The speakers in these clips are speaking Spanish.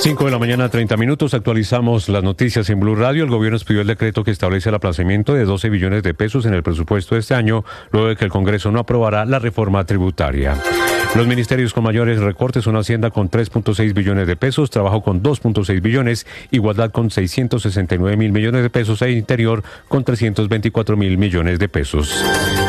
5 de la mañana, 30 minutos. Actualizamos las noticias en Blue Radio. El gobierno expidió el decreto que establece el aplazamiento de 12 billones de pesos en el presupuesto de este año, luego de que el Congreso no aprobara la reforma tributaria. Los ministerios con mayores recortes son Hacienda con 3.6 billones de pesos, Trabajo con 2.6 billones, Igualdad con 669 mil millones de pesos e Interior con 324 mil millones de pesos.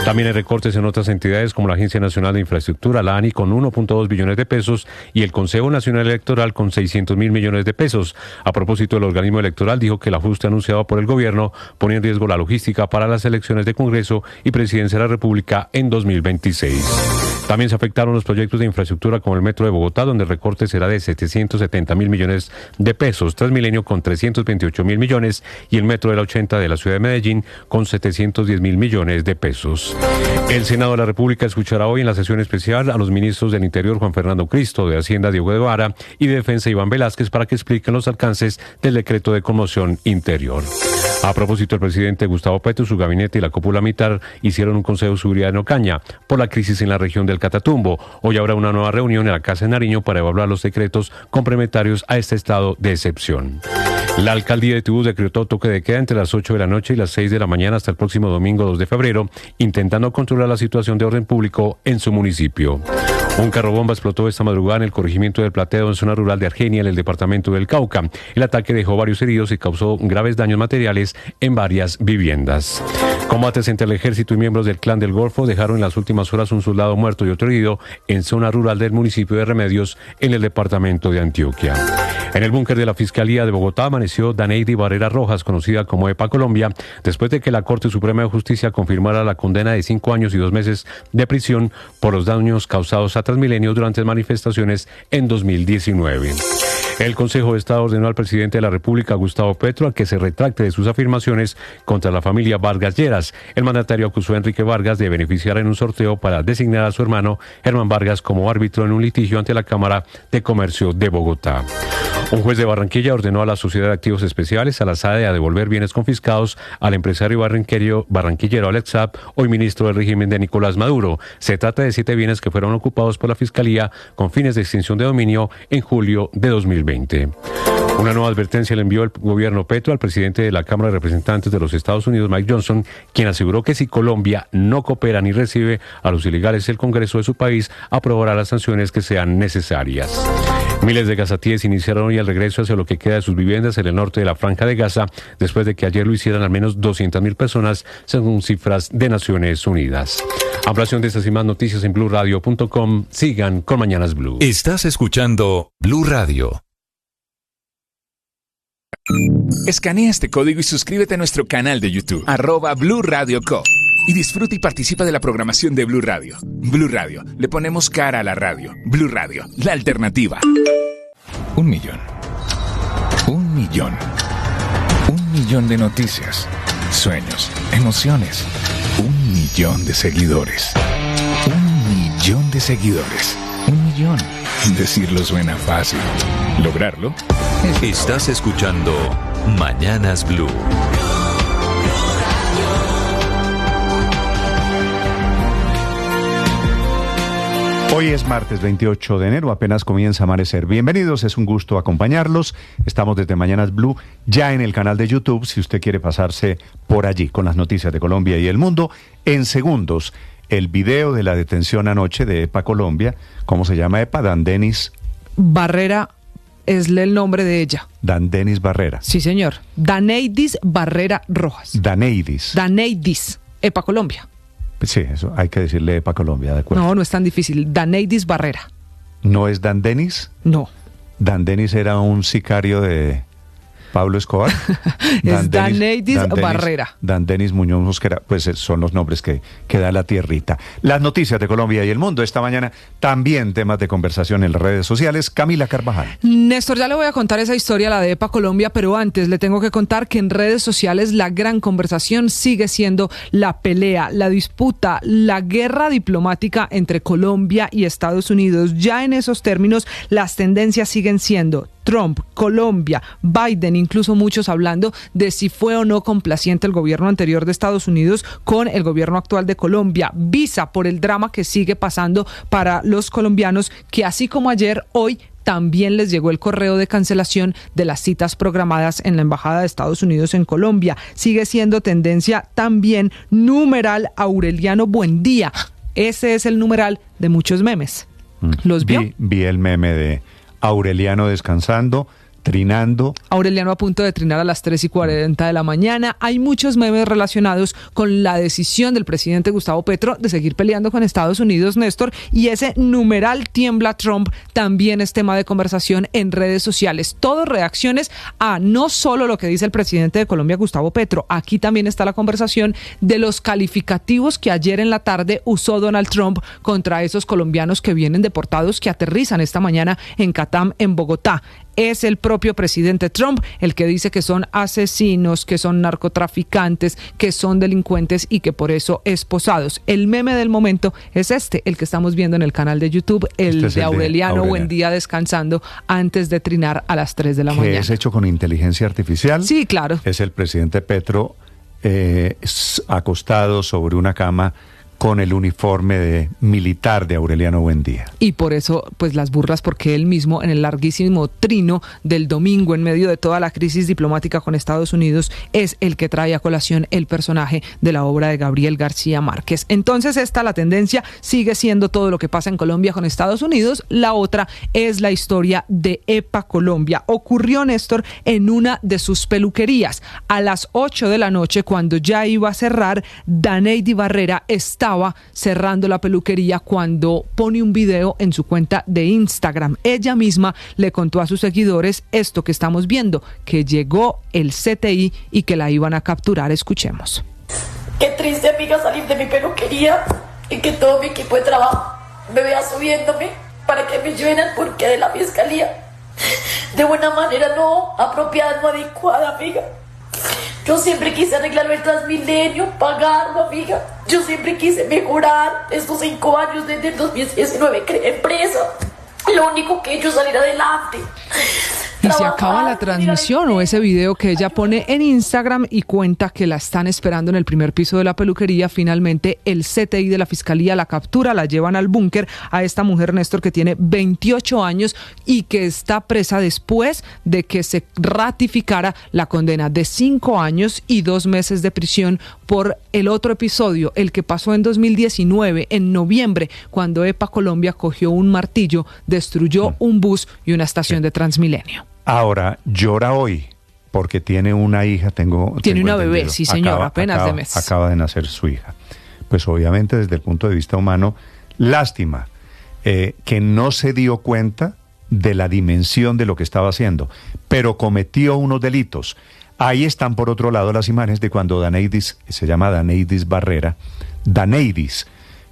También hay recortes en otras entidades como la Agencia Nacional de Infraestructura, la ANI, con 1.2 billones de pesos y el Consejo Nacional Electoral con 600 mil millones de pesos. A propósito, el organismo electoral dijo que el ajuste anunciado por el gobierno pone en riesgo la logística para las elecciones de Congreso y Presidencia de la República en 2026. También se afectaron los proyectos de infraestructura como el Metro de Bogotá, donde el recorte será de 770 mil millones de pesos, Transmilenio con 328 mil millones y el Metro de la 80 de la ciudad de Medellín con 710 mil millones de pesos. El Senado de la República escuchará hoy en la sesión especial a los ministros del Interior Juan Fernando Cristo, de Hacienda Diego Guevara y de Defensa Iván Velázquez para que expliquen los alcances del decreto de conmoción interior. A propósito, el presidente Gustavo Petro, su gabinete y la cúpula militar hicieron un consejo de seguridad en Ocaña por la crisis en la región del Catatumbo. Hoy habrá una nueva reunión en la Casa de Nariño para evaluar los decretos complementarios a este estado de excepción. La alcaldía de Tibú decretó toque de queda entre las 8 de la noche y las 6 de la mañana hasta el próximo domingo 2 de febrero, intentando controlar la situación de orden público en su municipio. Un carro bomba explotó esta madrugada en el corregimiento del Plateo, en zona rural de Argenia, en el departamento del Cauca. El ataque dejó varios heridos y causó graves daños materiales en varias viviendas. Combates entre el ejército y miembros del Clan del Golfo dejaron en las últimas horas un soldado muerto y otro herido en zona rural del municipio de Remedios, en el departamento de Antioquia. En el búnker de la Fiscalía de Bogotá amaneció Daneidi Barrera Rojas, conocida como EPA Colombia, después de que la Corte Suprema de Justicia confirmara la condena de 5 años y 2 meses de prisión por los daños causados a Transmilenio durante manifestaciones en 2019. El Consejo de Estado ordenó al presidente de la República, Gustavo Petro, a que se retracte de sus afirmaciones contra la familia Vargas Lleras. El mandatario acusó a Enrique Vargas de beneficiar en un sorteo para designar a su hermano Germán Vargas como árbitro en un litigio ante la Cámara de Comercio de Bogotá. Un juez de Barranquilla ordenó a la Sociedad de Activos Especiales, a la SADE, a devolver bienes confiscados al empresario barranquillero Alex Saab, hoy ministro del régimen de Nicolás Maduro. Se trata de 7 bienes que fueron ocupados por la Fiscalía con fines de extinción de dominio en julio de 2020. Una nueva advertencia le envió el gobierno Petro al presidente de la Cámara de Representantes de los Estados Unidos, Mike Johnson, quien aseguró que si Colombia no coopera ni recibe a los ilegales, el Congreso de su país aprobará las sanciones que sean necesarias. Miles de gazatíes iniciaron hoy el regreso hacia lo que queda de sus viviendas en el norte de la Franja de Gaza, después de que ayer lo hicieran al menos 200.000 personas, según cifras de Naciones Unidas. Ampliación de estas y más noticias en BlueRadio.com. Sigan con Mañanas Blue. Estás escuchando Blue Radio. Escanea este código y suscríbete a nuestro canal de YouTube, @Blue Radio Co. Y disfruta y participa de la programación de Blue Radio. Blue Radio, le ponemos cara a la radio. Blue Radio, la alternativa. 1 millón. 1 millón. 1 millón de noticias, sueños, emociones. 1 millón de seguidores. 1 millón de seguidores. 1 millón. Decirlo suena fácil. Lograrlo. Estás escuchando Mañanas Blue. Hoy es martes 28 de enero, apenas comienza a amanecer. Bienvenidos, es un gusto acompañarlos. Estamos desde Mañanas Blue, ya en el canal de YouTube, si usted quiere pasarse por allí con las noticias de Colombia y el mundo. En segundos, el video de la detención anoche de EPA Colombia. ¿Cómo se llama EPA? Dandenis Barrera es el nombre de ella. Dandenis Barrera. Sí, señor. Daneidis Barrera Rojas. Daneidis, EPA Colombia. Sí, eso hay que decirle EPA Colombia, de acuerdo. No es tan difícil. Daneidis Barrera. ¿No es Dan-Denis? No. Dan-Denis era un sicario de Pablo Escobar. Es Daneidis Barrera. Dan-Denis Muñoz Mosquera, pues son los nombres que da la tierrita. Las noticias de Colombia y el mundo esta mañana, también temas de conversación en las redes sociales. Camila Carvajal. Néstor, ya le voy a contar esa historia, la de EPA Colombia, pero antes le tengo que contar que en redes sociales la gran conversación sigue siendo la pelea, la disputa, la guerra diplomática entre Colombia y Estados Unidos. Ya en esos términos, las tendencias siguen siendo Trump, Colombia, Biden, incluso muchos hablando de si fue o no complaciente el gobierno anterior de Estados Unidos con el gobierno actual de Colombia. Visa por el drama que sigue pasando para los colombianos, que así como ayer, hoy también les llegó el correo de cancelación de las citas programadas en la Embajada de Estados Unidos en Colombia. Sigue siendo tendencia también numeral Aureliano Buendía. Ese es el numeral de muchos memes. ¿Los vio? Vi el meme de Aureliano descansando, trinando. Aureliano a punto de trinar a las 3:40 de la mañana. Hay muchos memes relacionados con la decisión del presidente Gustavo Petro de seguir peleando con Estados Unidos, Néstor, y ese numeral tiembla Trump también es tema de conversación en redes sociales. Todas reacciones a no solo lo que dice el presidente de Colombia, Gustavo Petro. Aquí también está la conversación de los calificativos que ayer en la tarde usó Donald Trump contra esos colombianos que vienen deportados, que aterrizan esta mañana en Catam, en Bogotá. Es el propio presidente Trump el que dice que son asesinos, que son narcotraficantes, que son delincuentes y que por eso esposados. El meme del momento es el que estamos viendo en el canal de YouTube, el de Aureliano Buendía descansando antes de trinar a las 3 de la mañana. ¿Que es hecho con inteligencia artificial? Sí, claro. Es el presidente Petro acostado sobre una cama con el uniforme de militar de Aureliano Buendía. Y por eso, pues las burlas, porque él mismo en el larguísimo trino del domingo, en medio de toda la crisis diplomática con Estados Unidos, es el que trae a colación el personaje de la obra de Gabriel García Márquez. Entonces la tendencia sigue siendo todo lo que pasa en Colombia con Estados Unidos. La otra es la historia de EPA Colombia. Ocurrió, Néstor, en una de sus peluquerías. A las 8 de la noche, cuando ya iba a cerrar, Daneidi Barrera estaba cerrando la peluquería cuando pone un video en su cuenta de Instagram. Ella misma le contó a sus seguidores esto que estamos viendo, que llegó el CTI y que la iban a capturar. Escuchemos. Qué triste, amiga, salir de mi peluquería y que todo mi equipo de trabajo me vea subiéndome para que me lleven al porqué de la fiscalía de buena manera no apropiada, no adecuada, amiga. Yo siempre quise arreglarlo el Transmilenio, pagarlo, amiga. Yo siempre quise mejorar estos 5 años desde el 2019, creé empresa. Lo único que he hecho es salir adelante. Y se acaba la transmisión o ese video que ella pone en Instagram y cuenta que la están esperando en el primer piso de la peluquería. Finalmente el CTI de la Fiscalía la captura, la llevan al búnker a esta mujer, Néstor, que tiene 28 años y que está presa después de que se ratificara la condena de 5 años y 2 meses de prisión por el otro episodio, el que pasó en 2019, en noviembre, cuando EPA Colombia cogió un martillo, destruyó un bus y una estación de Transmilenio. Ahora, llora hoy porque tiene una hija, tiene una bebé, sí señor, apenas de meses. Acaba de nacer su hija. Pues obviamente desde el punto de vista humano, lástima que no se dio cuenta de la dimensión de lo que estaba haciendo, pero cometió unos delitos. Ahí están por otro lado las imágenes de cuando Daneidis, se llama Daneidis Barrera, Daneidis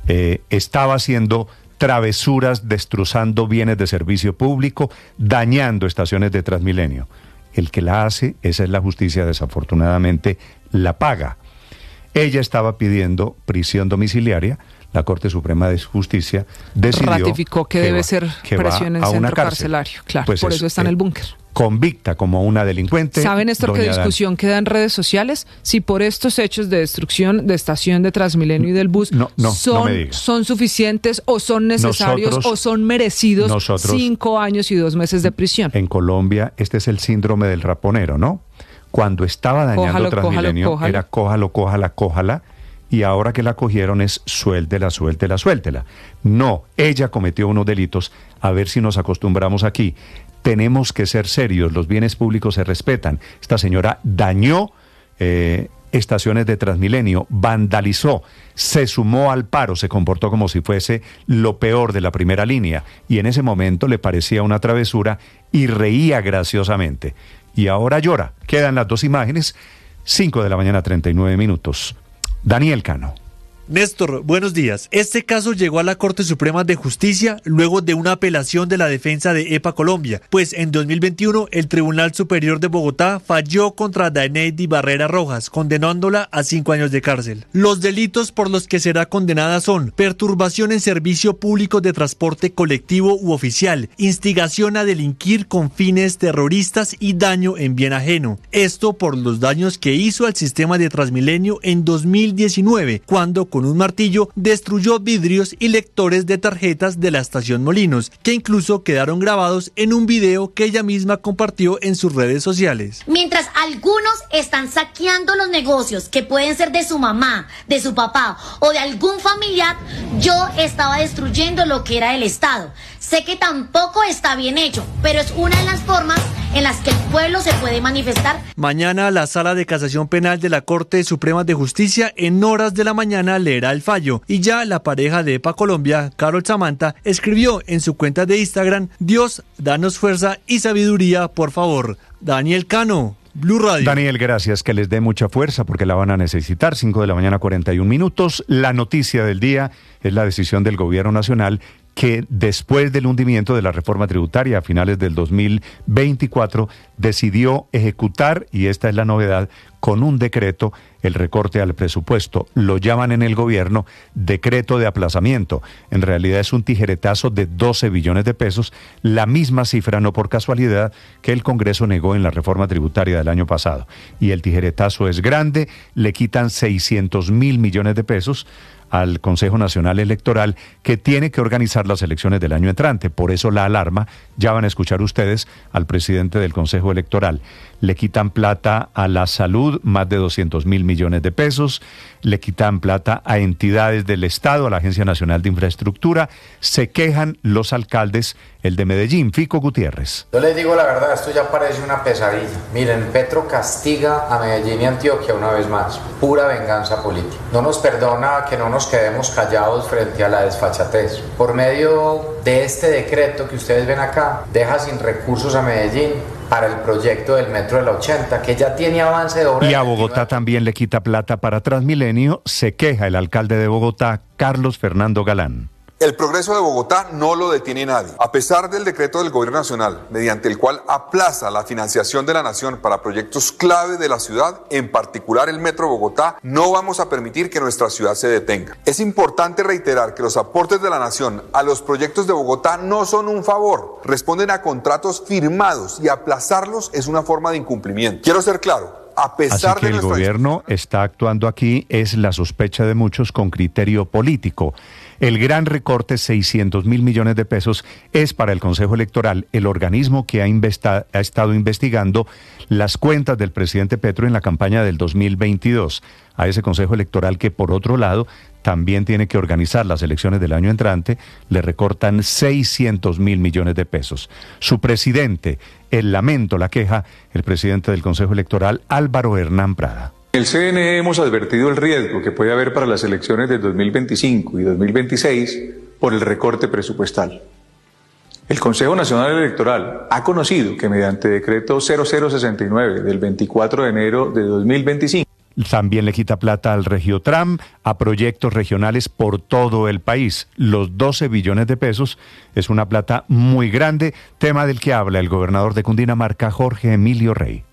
estaba haciendo travesuras, destrozando bienes de servicio público, dañando estaciones de Transmilenio. El que la hace, esa es la justicia, desafortunadamente la paga. Ella estaba pidiendo prisión domiciliaria, la Corte Suprema de Justicia ratificó que debe ser presión en centro carcelario. Claro, pues por eso está en el búnker. Convicta como una delincuente. ¿Saben, Néstor, qué discusión queda en redes sociales? Si por estos hechos de destrucción de estación de Transmilenio y del bus son suficientes o son necesarios o son merecidos 5 años y 2 meses de prisión. En Colombia, este es el síndrome del raponero, ¿no? Cuando estaba dañando Transmilenio, era cójala. Y ahora que la cogieron es suéltela. No, ella cometió unos delitos. A ver si nos acostumbramos aquí. Tenemos que ser serios, los bienes públicos se respetan. Esta señora dañó estaciones de Transmilenio, vandalizó, se sumó al paro, se comportó como si fuese lo peor de la primera línea. Y en ese momento le parecía una travesura y reía graciosamente. Y ahora llora. Quedan las 2 imágenes, 5 de la mañana, 39 minutos. Daniel Cano. Néstor, buenos días. Este caso llegó a la Corte Suprema de Justicia luego de una apelación de la defensa de EPA Colombia, pues en 2021 el Tribunal Superior de Bogotá falló contra Daneidi Barrera Rojas, condenándola a 5 años de cárcel. Los delitos por los que será condenada son perturbación en servicio público de transporte colectivo u oficial, instigación a delinquir con fines terroristas y daño en bien ajeno. Esto por los daños que hizo al sistema de Transmilenio en 2019, cuando con un martillo destruyó vidrios y lectores de tarjetas de la estación Molinos, que incluso quedaron grabados en un video que ella misma compartió en sus redes sociales. Mientras algunos están saqueando los negocios que pueden ser de su mamá, de su papá o de algún familiar, yo estaba destruyendo lo que era el Estado. Sé que tampoco está bien hecho, pero es una de las formas en las que el pueblo se puede manifestar. Mañana la Sala de Casación Penal de la Corte Suprema de Justicia en horas de la mañana leerá el fallo, y ya la pareja de EPA Colombia, Carol Samantha, escribió en su cuenta de Instagram: Dios, danos fuerza y sabiduría, por favor. Daniel Cano, Blue Radio. Daniel, gracias, que les dé mucha fuerza porque la van a necesitar. 5 de la mañana, 41 minutos. La noticia del día es la decisión del Gobierno Nacional que después del hundimiento de la reforma tributaria a finales del 2024 decidió ejecutar, y esta es la novedad, con un decreto el recorte al presupuesto. Lo llaman en el gobierno decreto de aplazamiento. En realidad es un tijeretazo de 12 billones de pesos, la misma cifra, no por casualidad, que el Congreso negó en la reforma tributaria del año pasado. Y el tijeretazo es grande, le quitan 600.000 millones de pesos al Consejo Nacional Electoral, que tiene que organizar las elecciones del año entrante. Por eso la alarma. Ya van a escuchar ustedes al presidente del Consejo Electoral. Le quitan plata a la salud, más de 200.000 millones de pesos. Le quitan plata a entidades del Estado, a la Agencia Nacional de Infraestructura. Se quejan los alcaldes, el de Medellín, Fico Gutiérrez. Yo les digo la verdad, esto ya parece una pesadilla. Miren, Petro castiga a Medellín y Antioquia una vez más. Pura venganza política. No nos perdona que no nos quedemos callados frente a la desfachatez. Por medio de este decreto que ustedes ven acá, deja sin recursos a Medellín para el proyecto del metro de la 80, que ya tiene avance de obra. Y a Bogotá también le quita plata para Transmilenio. Se queja el alcalde de Bogotá, Carlos Fernando Galán. El progreso de Bogotá no lo detiene nadie. A pesar del decreto del Gobierno Nacional, mediante el cual aplaza la financiación de la Nación para proyectos clave de la ciudad, en particular el Metro Bogotá, no vamos a permitir que nuestra ciudad se detenga. Es importante reiterar que los aportes de la Nación a los proyectos de Bogotá no son un favor, responden a contratos firmados, y aplazarlos es una forma de incumplimiento. Quiero ser claro. Así que el gobierno está actuando aquí, es la sospecha de muchos, con criterio político. El gran recorte, 600.000 millones de pesos, es para el Consejo Electoral, el organismo que ha estado investigando las cuentas del presidente Petro en la campaña del 2022. A ese Consejo Electoral, que por otro lado también tiene que organizar las elecciones del año entrante, le recortan 600.000 millones de pesos. Su presidente, el lamento, la queja, el presidente del Consejo Electoral, Álvaro Hernán Prada. El CNE hemos advertido el riesgo que puede haber para las elecciones del 2025 y 2026 por el recorte presupuestal. El Consejo Nacional Electoral ha conocido que mediante decreto 0069 del 24 de enero de 2025, también le quita plata al Regiotram, a proyectos regionales por todo el país. Los 12 billones de pesos es una plata muy grande, tema del que habla el gobernador de Cundinamarca, Jorge Emilio Rey.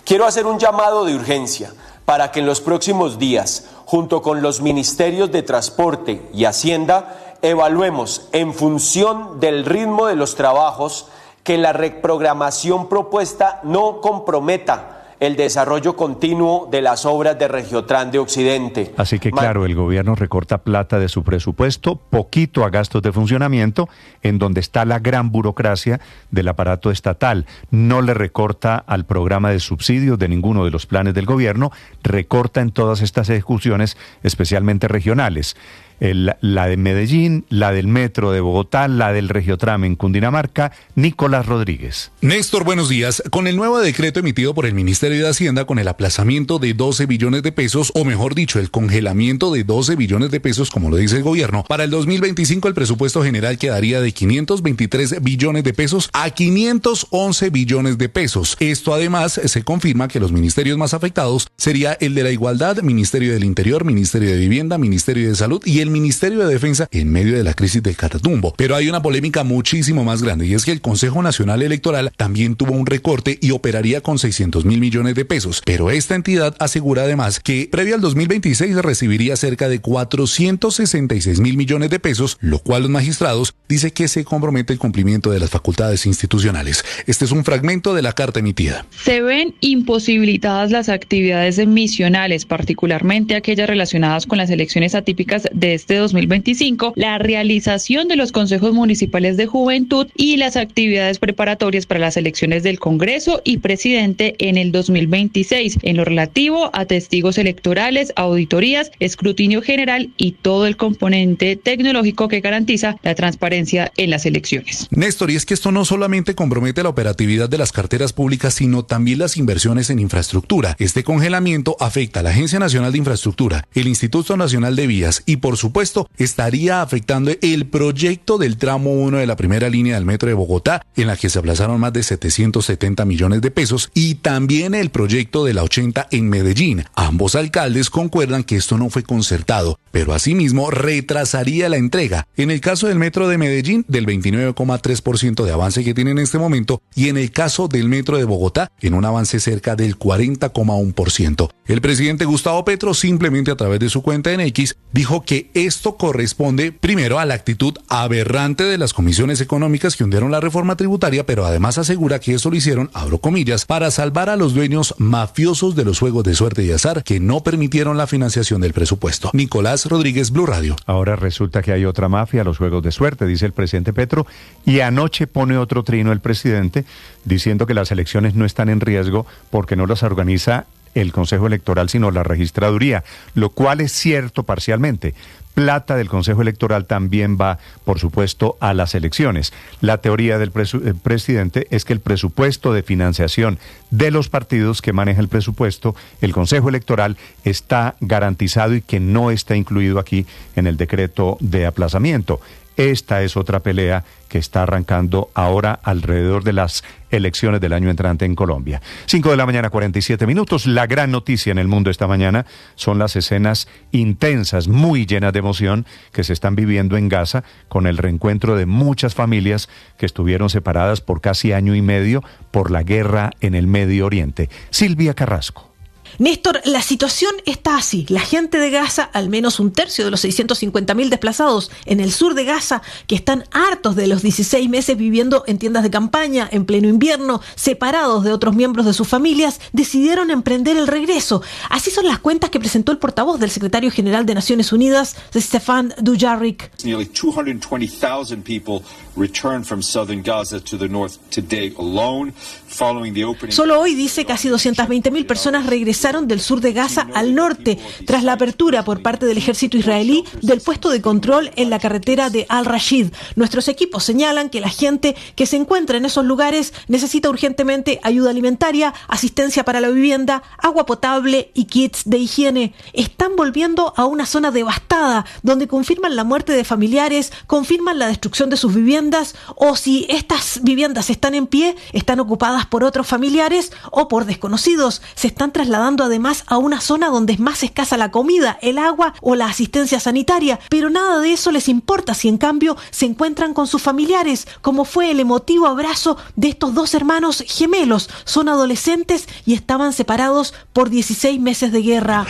Quiero hacer un llamado de urgencia para que en los próximos días, junto con los ministerios de Transporte y Hacienda, evaluemos en función del ritmo de los trabajos que la reprogramación propuesta no comprometa el desarrollo continuo de las obras de Regiotram de Occidente. Así que claro, el gobierno recorta plata de su presupuesto, poquito a gastos de funcionamiento, en donde está la gran burocracia del aparato estatal. No le recorta al programa de subsidios de ninguno de los planes del gobierno, recorta en todas estas ejecuciones, especialmente regionales. la de Medellín, la del Metro de Bogotá, la del Regiotram en Cundinamarca. Nicolás Rodríguez. Néstor, buenos días. Con el nuevo decreto emitido por el Ministerio de Hacienda con el aplazamiento de 12 billones de pesos, o mejor dicho, el congelamiento de 12 billones de pesos, como lo dice el gobierno, para el 2025 el presupuesto general quedaría de 523 billones de pesos a 511 billones de pesos. Esto además se confirma que los ministerios más afectados sería el de la Igualdad, Ministerio del Interior, Ministerio de Vivienda, Ministerio de Salud y el Ministerio de Defensa en medio de la crisis del Catatumbo. Pero hay una polémica muchísimo más grande, y es que el Consejo Nacional Electoral también tuvo un recorte y operaría con 600.000 millones de pesos. Pero esta entidad asegura además que previo al 2026 recibiría cerca de 466.000 millones de pesos, lo cual los magistrados dice que se compromete el cumplimiento de las facultades institucionales. Este es un fragmento de la carta emitida. Se ven imposibilitadas las actividades misionales, particularmente aquellas relacionadas con las elecciones atípicas de este 2025, la realización de los consejos municipales de juventud y las actividades preparatorias para las elecciones del Congreso y presidente en el 2026, en lo relativo a testigos electorales, auditorías, escrutinio general y todo el componente tecnológico que garantiza la transparencia en las elecciones. Néstor, y es que esto no solamente compromete la operatividad de las carteras públicas, sino también las inversiones en infraestructura. Este congelamiento afecta a la Agencia Nacional de Infraestructura, el Instituto Nacional de Vías y, por supuesto, estaría afectando el proyecto del tramo 1 de la primera línea del Metro de Bogotá, en la que se aplazaron más de 770 millones de pesos, y también el proyecto de la 80 en Medellín. Ambos alcaldes concuerdan que esto no fue concertado, pero asimismo retrasaría la entrega. En el caso del Metro de Medellín, del 29,3% de avance que tiene en este momento, y en el caso del Metro de Bogotá, en un avance cerca del 40,1%. El presidente Gustavo Petro, simplemente a través de su cuenta en X, dijo que esto corresponde primero a la actitud aberrante de las comisiones económicas que hundieron la reforma tributaria, pero además asegura que eso lo hicieron, abro comillas, para salvar a los dueños mafiosos de los juegos de suerte y azar que no permitieron la financiación del presupuesto. Nicolás Rodríguez, Blue Radio. Ahora resulta que hay otra mafia, los juegos de suerte, dice el presidente Petro, y anoche pone otro trino el presidente diciendo que las elecciones no están en riesgo porque no las organiza el Consejo Electoral, sino la registraduría, lo cual es cierto parcialmente. Plata del Consejo Electoral también va, por supuesto, a las elecciones. La teoría del presidente es que el presupuesto de financiación de los partidos que maneja el presupuesto, el Consejo Electoral, está garantizado y que no está incluido aquí en el decreto de aplazamiento. Esta es otra pelea que está arrancando ahora alrededor de las elecciones del año entrante en Colombia. 5:47 a.m. La gran noticia en el mundo esta mañana son las escenas intensas, muy llenas de emoción, que se están viviendo en Gaza con el reencuentro de muchas familias que estuvieron separadas por casi año y medio por la guerra en el Medio Oriente. Silvia Carrasco. Néstor, la situación está así. La gente de Gaza, al menos un tercio de los 650.000 desplazados en el sur de Gaza, que están hartos de los 16 meses viviendo en tiendas de campaña, en pleno invierno, separados de otros miembros de sus familias, decidieron emprender el regreso. Así son las cuentas que presentó el portavoz del secretario general de Naciones Unidas, Stefan Dujarric. Nearly 220,000 people returned from southern Gaza to the north today alone, following the opening. Solo hoy, dice, casi 220.000 personas regresaron del sur de Gaza al norte, tras la apertura por parte del ejército israelí del puesto de control en la carretera de Al-Rashid. Nuestros equipos señalan que la gente que se encuentra en esos lugares necesita urgentemente ayuda alimentaria, asistencia para la vivienda, agua potable y kits de higiene. Están volviendo a una zona devastada, donde confirman la muerte de familiares, confirman la destrucción de sus viviendas, o si estas viviendas están en pie, están ocupadas por otros familiares o por desconocidos. Se están trasladando además a una zona donde es más escasa la comida, el agua o la asistencia sanitaria, pero nada de eso les importa si en cambio se encuentran con sus familiares, como fue el emotivo abrazo de estos dos hermanos gemelos. Son adolescentes y estaban separados por 16 meses de guerra.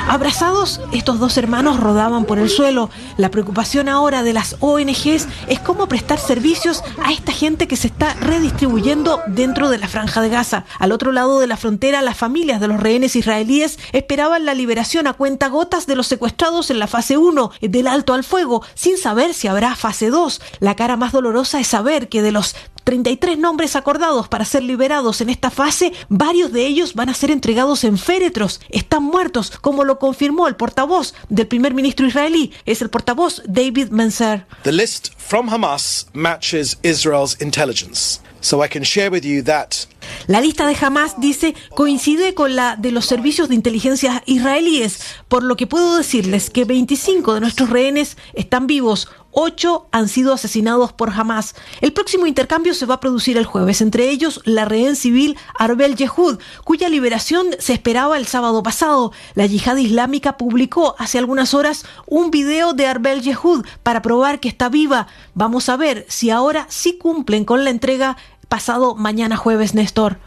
Abrazados, estos dos hermanos rodaban por el suelo. La preocupación ahora de las ONGs es cómo prestar servicios a esta gente que se está redistribuyendo dentro de la Franja de Gaza. Al otro lado de la frontera, las familias de los rehenes israelíes esperaban la liberación a cuentagotas de los secuestrados en la fase 1 del alto al fuego, sin saber si habrá fase 2. La cara más dolorosa es saber que de los 33 nombres acordados para ser liberados en esta fase, varios de ellos van a ser entregados en féretros. Están muertos, como lo confirmó el portavoz del primer ministro israelí. Es el portavoz David Menzer. The list from Hamas matches Israel's intelligence. So I can share with you that la lista de Hamas, dice, coincide con la de los servicios de inteligencia israelíes, por lo que puedo decirles que 25 de nuestros rehenes están vivos. 8 han sido asesinados por Hamas. El próximo intercambio se va a producir el jueves, entre ellos la rehén civil Arbel Yehud, cuya liberación se esperaba el sábado pasado. La yihad islámica publicó hace algunas horas un video de Arbel Yehud para probar que está viva. Vamos a ver si ahora sí cumplen con la entrega pasado mañana jueves, Néstor.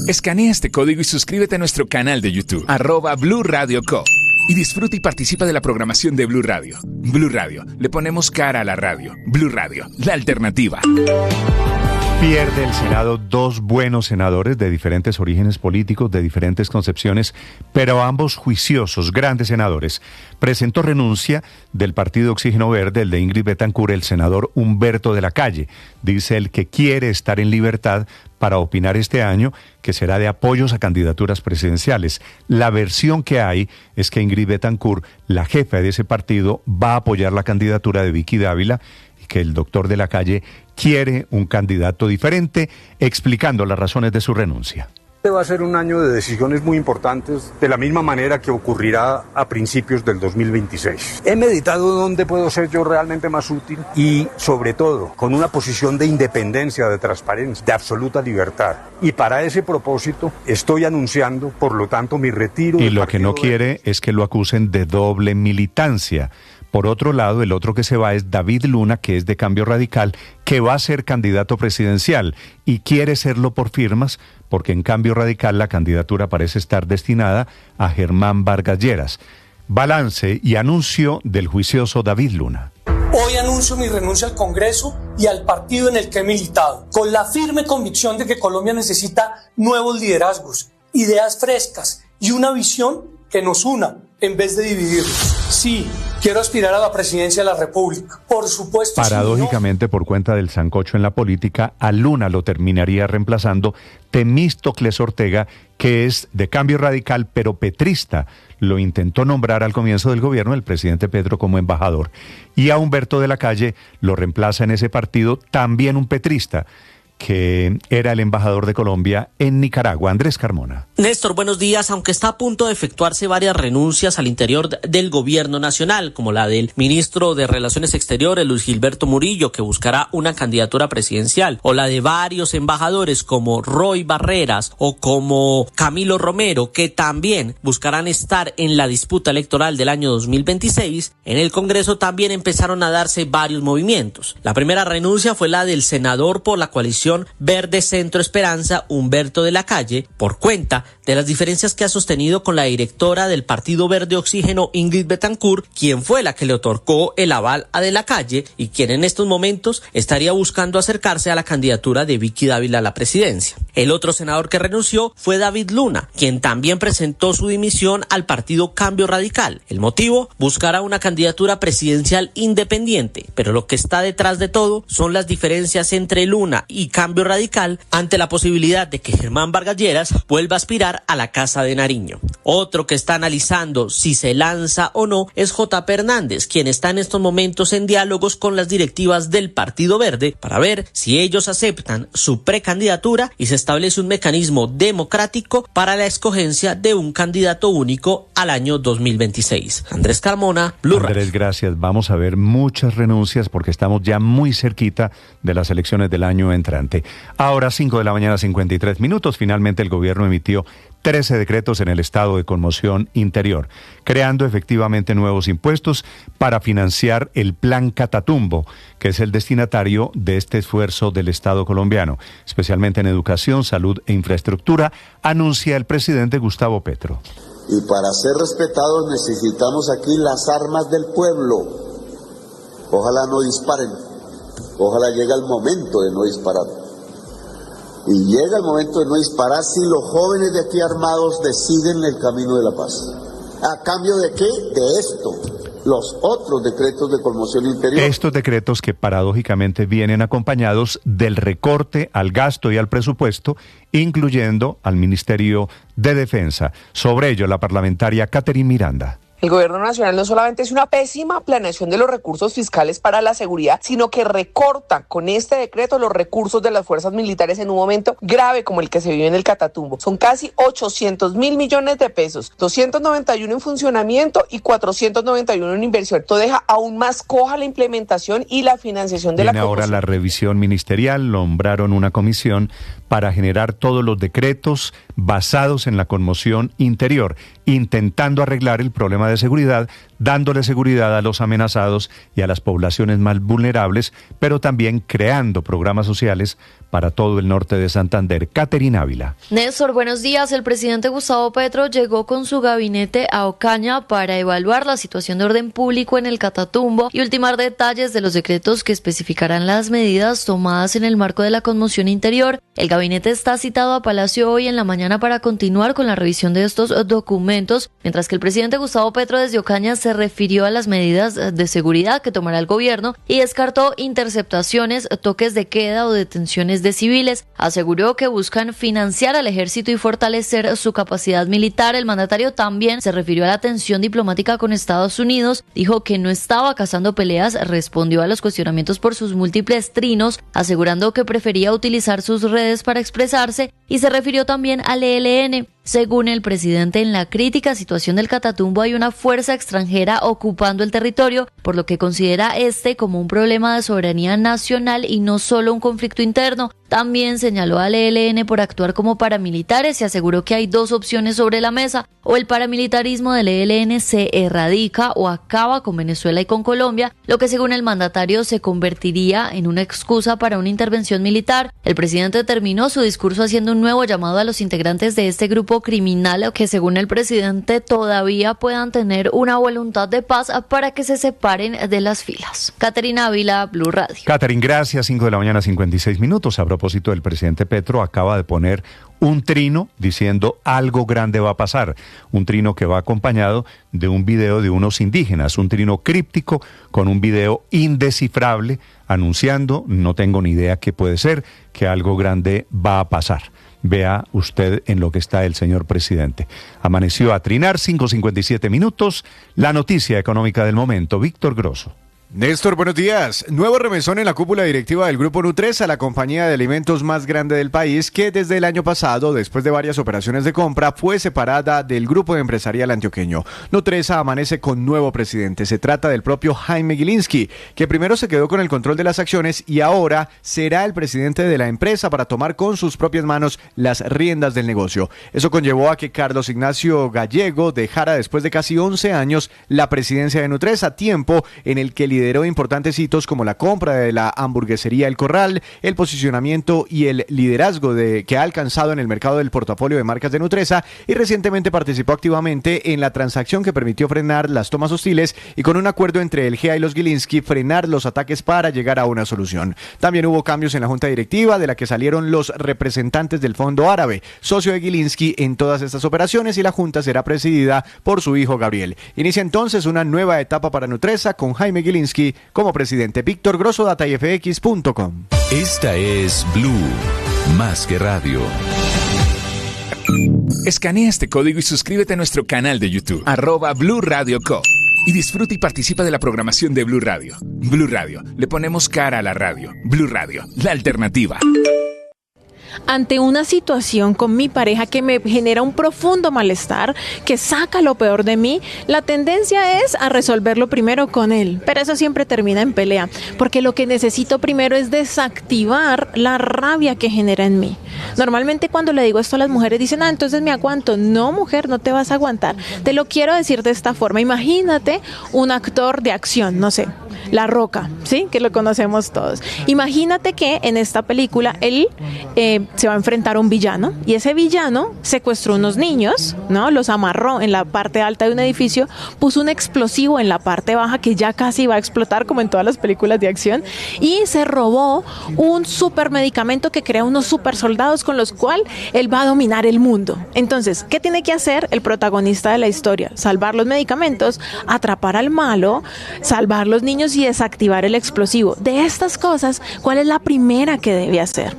Escanea este código y suscríbete a nuestro canal de YouTube, @Blue Radio Co. Y disfruta y participa de la programación de Blue Radio. Blue Radio, le ponemos cara a la radio. Blue Radio, la alternativa. Pierde el Senado 2 buenos senadores de diferentes orígenes políticos, de diferentes concepciones, pero ambos juiciosos, grandes senadores. Presentó renuncia del partido Oxígeno Verde, el de Ingrid Betancourt, el senador Humberto de la Calle. Dice él que quiere estar en libertad para opinar este año, que será de apoyos a candidaturas presidenciales. La versión que hay es que Ingrid Betancourt, la jefa de ese partido, va a apoyar la candidatura de Vicky Dávila, que el doctor de la Calle quiere un candidato diferente, explicando las razones de su renuncia. Este va a ser un año de decisiones muy importantes, de la misma manera que ocurrirá a principios del 2026. He meditado dónde puedo ser yo realmente más útil y, sobre todo, con una posición de independencia, de transparencia, de absoluta libertad. Y para ese propósito estoy anunciando, por lo tanto, mi retiro. Y lo que no quiere es que lo acusen de doble militancia. Por otro lado, el otro que se va es David Luna, que es de Cambio Radical, que va a ser candidato presidencial y quiere serlo por firmas, porque en Cambio Radical la candidatura parece estar destinada a Germán Vargas Lleras. Balance y anuncio del juicioso David Luna. Hoy anuncio mi renuncia al Congreso y al partido en el que he militado, con la firme convicción de que Colombia necesita nuevos liderazgos, ideas frescas y una visión que nos una en vez de dividirnos. Sí, quiero aspirar a la presidencia de la República. Por supuesto. Paradójicamente, por cuenta del sancocho en la política, a Luna lo terminaría reemplazando Temístocles Ortega, que es de Cambio Radical, pero petrista. Lo intentó nombrar al comienzo del gobierno el presidente Petro como embajador. Y a Humberto de la Calle lo reemplaza en ese partido también un petrista, que era el embajador de Colombia en Nicaragua, Andrés Carmona. Néstor, buenos días. Aunque está a punto de efectuarse varias renuncias al interior del gobierno nacional, como la del ministro de Relaciones Exteriores, Luis Gilberto Murillo, que buscará una candidatura presidencial, o la de varios embajadores como Roy Barreras o como Camilo Romero, que también buscarán estar en la disputa electoral del año 2026, en el Congreso también empezaron a darse varios movimientos. La primera renuncia fue la del senador por la coalición Verde Centro Esperanza, Humberto de la Calle, por cuenta de las diferencias que ha sostenido con la directora del Partido Verde Oxígeno, Ingrid Betancourt, quien fue la que le otorgó el aval a de la Calle y quien en estos momentos estaría buscando acercarse a la candidatura de Vicky Dávila a la presidencia. El otro senador que renunció fue David Luna, quien también presentó su dimisión al partido Cambio Radical. El motivo, buscará una candidatura presidencial independiente, pero lo que está detrás de todo son las diferencias entre Luna y Cambio Radical ante la posibilidad de que Germán Vargas Lleras vuelva a aspirar a la Casa de Nariño. Otro que está analizando si se lanza o no es J.P. Hernández, quien está en estos momentos en diálogos con las directivas del Partido Verde para ver si ellos aceptan su precandidatura y se establece un mecanismo democrático para la escogencia de un candidato único al año 2026. Andrés Carmona, Blue Radio. Andrés, gracias. Vamos a ver muchas renuncias porque estamos ya muy cerquita de las elecciones del año entrante. Ahora 5 de la mañana, 53 minutos. Finalmente el gobierno emitió 13 decretos en el estado de conmoción interior, creando efectivamente nuevos impuestos para financiar el Plan Catatumbo, que es el destinatario de este esfuerzo del Estado colombiano, especialmente en educación, salud e infraestructura, anuncia el presidente Gustavo Petro. Y para ser respetados necesitamos aquí las armas del pueblo. Ojalá no disparen, ojalá llegue el momento de no disparar. Y llega el momento de no disparar si los jóvenes de aquí armados deciden el camino de la paz. ¿A cambio de qué? De esto. Los otros decretos de conmoción interior. Estos decretos que paradójicamente vienen acompañados del recorte al gasto y al presupuesto, incluyendo al Ministerio de Defensa. Sobre ello, la parlamentaria Catherine Miranda. El gobierno nacional no solamente es una pésima planeación de los recursos fiscales para la seguridad, sino que recorta con este decreto los recursos de las fuerzas militares en un momento grave como el que se vive en el Catatumbo. Son casi 800.000 millones de pesos, 291 en funcionamiento y 491 en inversión. Esto deja aún más coja la implementación y la financiación de la promoción. Ahora la revisión ministerial, nombraron una comisión para generar todos los decretos basados en la conmoción interior, intentando arreglar el problema de seguridad, dándole seguridad a los amenazados y a las poblaciones más vulnerables, pero también creando programas sociales para todo el norte de Santander. Caterina Ávila. Néstor, buenos días. El presidente Gustavo Petro llegó con su gabinete a Ocaña para evaluar la situación de orden público en el Catatumbo y ultimar detalles de los decretos que especificarán las medidas tomadas en el marco de la conmoción interior. El gabinete está citado a Palacio hoy en la mañana para continuar con la revisión de estos documentos, mientras que el presidente Gustavo Petro desde Ocaña se refirió a las medidas de seguridad que tomará el gobierno y descartó interceptaciones, toques de queda o detenciones de civiles. Aseguró que buscan financiar al ejército y fortalecer su capacidad militar. El mandatario también se refirió a la tensión diplomática con Estados Unidos, dijo que no estaba cazando peleas, respondió a los cuestionamientos por sus múltiples trinos, asegurando que prefería utilizar sus redes para expresarse, y se refirió también al ELN. Según el presidente, en la crítica situación del Catatumbo hay una fuerza extranjera ocupando el territorio, por lo que considera como un problema de soberanía nacional y no solo un conflicto interno. También señaló al ELN por actuar como paramilitares y aseguró que hay dos opciones sobre la mesa: o el paramilitarismo del ELN se erradica o acaba con Venezuela y con Colombia, lo que según el mandatario se convertiría en una excusa para una intervención militar. El presidente terminó su discurso haciendo un nuevo llamado a los integrantes de este grupo criminal que según el presidente todavía puedan tener una voluntad de paz para que se separen de las filas. Caterina Ávila, Blue Radio. Catherine, gracias. 5 de la mañana, 56 minutos. A propósito del presidente Petro, acaba de poner un trino diciendo algo grande va a pasar. Un trino que va acompañado de un video de unos indígenas, un trino críptico con un video indescifrable anunciando, no tengo ni idea qué puede ser, que algo grande va a pasar. Vea usted en lo que está el señor presidente. Amaneció a trinar, 5:57 minutos. La noticia económica del momento, Víctor Grosso. Néstor, buenos días. Nuevo remesón en la cúpula directiva del Grupo Nutresa, la compañía de alimentos más grande del país, que desde el año pasado, después de varias operaciones de compra, fue separada del grupo empresarial antioqueño. Nutresa amanece con nuevo presidente. Se trata del propio Jaime Gilinski, que primero se quedó con el control de las acciones y ahora será el presidente de la empresa para tomar con sus propias manos las riendas del negocio. Eso conllevó a que Carlos Ignacio Gallego dejara después de casi 11 años la presidencia de Nutresa, tiempo en el que lideró importantes hitos como la compra de la hamburguesería El Corral, el posicionamiento y el liderazgo que ha alcanzado en el mercado del portafolio de marcas de Nutresa, y recientemente participó activamente en la transacción que permitió frenar las tomas hostiles y, con un acuerdo entre el GEA y los Gilinski, frenar los ataques para llegar a una solución. También hubo cambios en la junta directiva, de la que salieron los representantes del Fondo Árabe, socio de Gilinski en todas estas operaciones, y la junta será presidida por su hijo Gabriel. Inicia entonces una nueva etapa para Nutresa con Jaime Gilinski como presidente. Víctor Grosso, datayfx.com. Esta es Blue, más que radio. Escanea este código y suscríbete a nuestro canal de YouTube, @Blue Radio Co. Y disfruta y participa de la programación de Blue Radio. Blue Radio, le ponemos cara a la radio. Blue Radio, la alternativa. Ante una situación con mi pareja que me genera un profundo malestar, que saca lo peor de mí, la tendencia es a resolverlo primero con él, pero eso siempre termina en pelea, porque lo que necesito primero es desactivar la rabia que genera en mí. Normalmente cuando le digo esto a las mujeres dicen, entonces me aguanto. No, mujer, no te vas a aguantar. Te lo quiero decir de esta forma. Imagínate un actor de acción, no sé, La Roca, ¿sí? Que lo conocemos todos. Imagínate que en esta película él se va a enfrentar a un villano y ese villano secuestró unos niños, ¿no? Los amarró en la parte alta de un edificio, puso un explosivo en la parte baja que ya casi va a explotar como en todas las películas de acción y se robó un super medicamento que crea unos super soldados con los cuales él va a dominar el mundo. Entonces, ¿qué tiene que hacer el protagonista de la historia? Salvar los medicamentos, atrapar al malo, salvar los niños y desactivar el explosivo. De estas cosas, ¿cuál es la primera que debe hacer?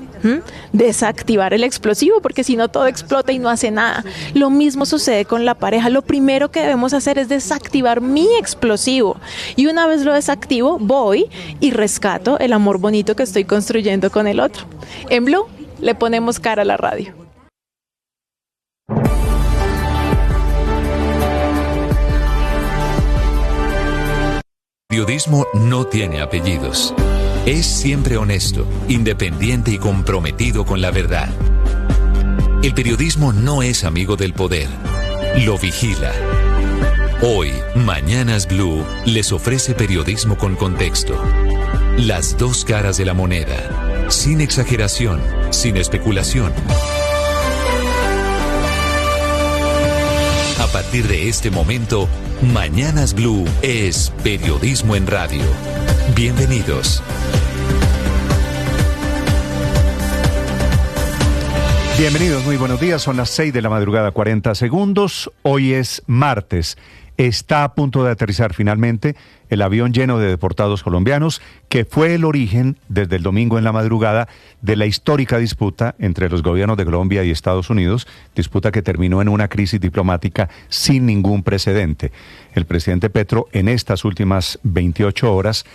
Desactivar el explosivo, porque si no todo explota y no hace nada. Lo mismo sucede con la pareja. Lo primero que debemos hacer es desactivar mi explosivo y una vez lo desactivo voy y rescato el amor bonito que estoy construyendo con el otro. En Blue le ponemos cara a la radio. Periodismo no tiene apellidos. Es siempre honesto, independiente y comprometido con la verdad. El periodismo no es amigo del poder, lo vigila. Hoy, Mañanas Blue les ofrece periodismo con contexto. Las dos caras de la moneda, sin exageración, sin especulación. A partir de este momento, Mañanas Blue es periodismo en radio. Bienvenidos. Bienvenidos, muy buenos días. Son las 6 de la madrugada, 40 segundos. Hoy es martes. Está a punto de aterrizar finalmente el avión lleno de deportados colombianos, que fue el origen, desde el domingo en la madrugada, de la histórica disputa entre los gobiernos de Colombia y Estados Unidos, disputa que terminó en una crisis diplomática sin ningún precedente. El presidente Petro, en estas últimas 28 horas,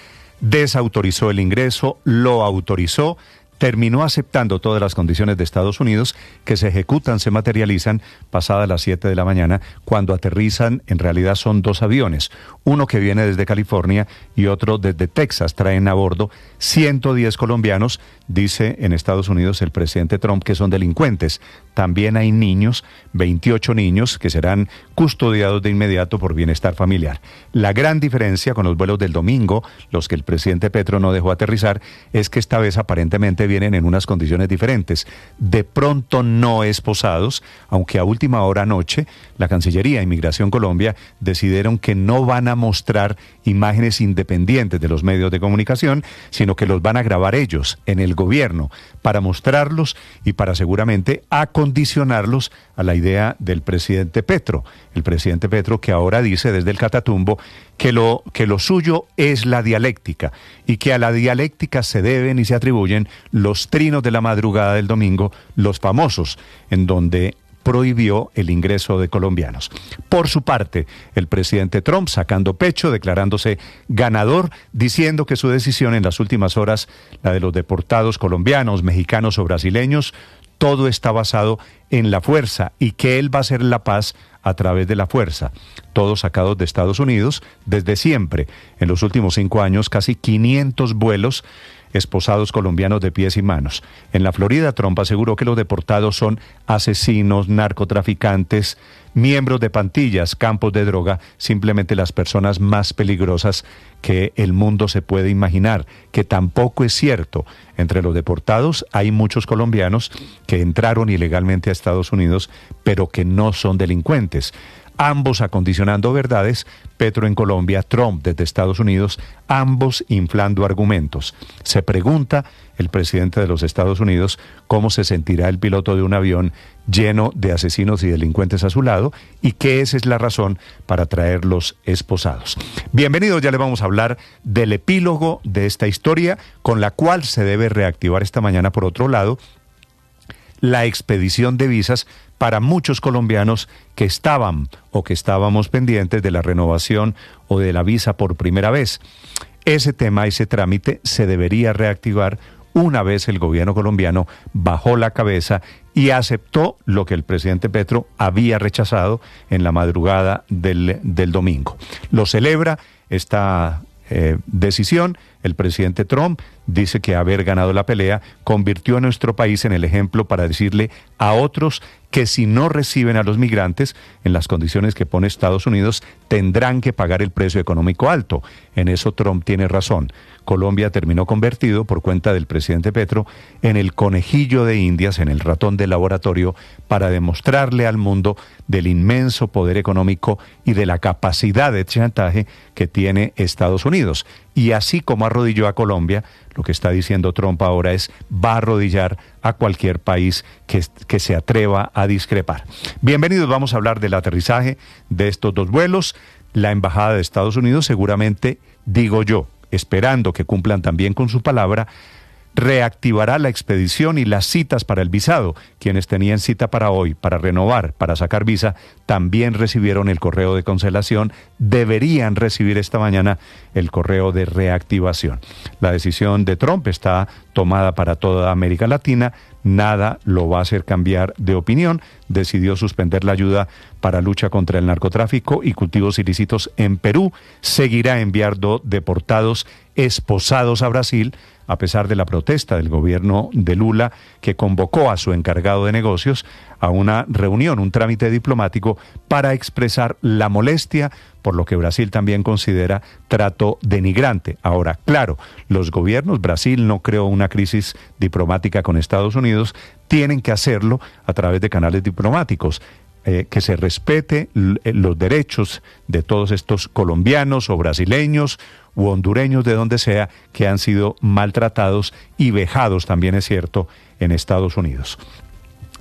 desautorizó el ingreso, lo autorizó, terminó aceptando todas las condiciones de Estados Unidos que se ejecutan, se materializan pasadas las 7 de la mañana, cuando aterrizan. En realidad son dos aviones, uno que viene desde California y otro desde Texas. Traen a bordo 110 colombianos, dice en Estados Unidos el presidente Trump que son delincuentes. También hay niños, 28 niños que serán custodiados de inmediato por bienestar familiar. La gran diferencia con los vuelos del domingo, los que el presidente Petro no dejó aterrizar, es que esta vez aparentemente vienen en unas condiciones diferentes. De pronto no esposados, aunque a última hora anoche la Cancillería e Inmigración Colombia decidieron que no van a mostrar imágenes independientes de los medios de comunicación, sino que los van a grabar ellos en el gobierno para mostrarlos y para seguramente acondicionarlos a la idea del presidente Petro. El presidente Petro, que ahora dice desde el Catatumbo que lo suyo es la dialéctica y que a la dialéctica se deben y se atribuyen los trinos de la madrugada del domingo, los famosos, en donde prohibió el ingreso de colombianos. Por su parte, el presidente Trump sacando pecho, declarándose ganador, diciendo que su decisión en las últimas horas, la de los deportados colombianos, mexicanos o brasileños, todo está basado en la fuerza y que él va a hacer la paz a través de la fuerza. Todos sacados de Estados Unidos desde siempre. En los últimos 5 años, casi 500 vuelos esposados colombianos de pies y manos. En la Florida, Trump aseguró que los deportados son asesinos, narcotraficantes, miembros de pandillas, campos de droga, simplemente las personas más peligrosas que el mundo se puede imaginar, que tampoco es cierto. Entre los deportados hay muchos colombianos que entraron ilegalmente a Estados Unidos, pero que no son delincuentes. Ambos acondicionando verdades, Petro en Colombia, Trump desde Estados Unidos, ambos inflando argumentos. Se pregunta el presidente de los Estados Unidos cómo se sentirá el piloto de un avión lleno de asesinos y delincuentes a su lado y que esa es la razón para traerlos esposados. Bienvenidos, ya le vamos a hablar del epílogo de esta historia con la cual se debe reactivar esta mañana, por otro lado, la expedición de visas para muchos colombianos que estaban o que estábamos pendientes de la renovación o de la visa por primera vez. Ese tema, ese trámite se debería reactivar una vez el gobierno colombiano bajó la cabeza y aceptó lo que el presidente Petro había rechazado en la madrugada del domingo. Lo celebra esta decisión El presidente Trump dice que haber ganado la pelea convirtió a nuestro país en el ejemplo para decirle a otros que si no reciben a los migrantes en las condiciones que pone Estados Unidos, tendrán que pagar el precio económico alto. En eso Trump tiene razón. Colombia terminó convertido, por cuenta del presidente Petro, en el conejillo de Indias, en el ratón de laboratorio, para demostrarle al mundo del inmenso poder económico y de la capacidad de chantaje que tiene Estados Unidos. Y así como arrodilló a Colombia, lo que está diciendo Trump ahora es va a arrodillar a cualquier país que se atreva a discrepar. Bienvenidos, vamos a hablar del aterrizaje de estos dos vuelos. La Embajada de Estados Unidos seguramente, digo yo, esperando que cumplan también con su palabra, reactivará la expedición y las citas para el visado. Quienes tenían cita para hoy, para renovar, para sacar visa, también recibieron el correo de cancelación. Deberían recibir esta mañana el correo de reactivación. La decisión de Trump está tomada para toda América Latina. Nada lo va a hacer cambiar de opinión. Decidió suspender la ayuda para lucha contra el narcotráfico y cultivos ilícitos en Perú. Seguirá enviando deportados esposados a Brasil, a pesar de la protesta del gobierno de Lula, que convocó a su encargado de negocios a una reunión, un trámite diplomático, para expresar la molestia por lo que Brasil también considera trato denigrante. Ahora, claro, los gobiernos, Brasil no creó una crisis diplomática con Estados Unidos, tienen que hacerlo a través de canales diplomáticos. Que se respete los derechos de todos estos colombianos o brasileños u hondureños, de donde sea, que han sido maltratados y vejados, también es cierto, en Estados Unidos.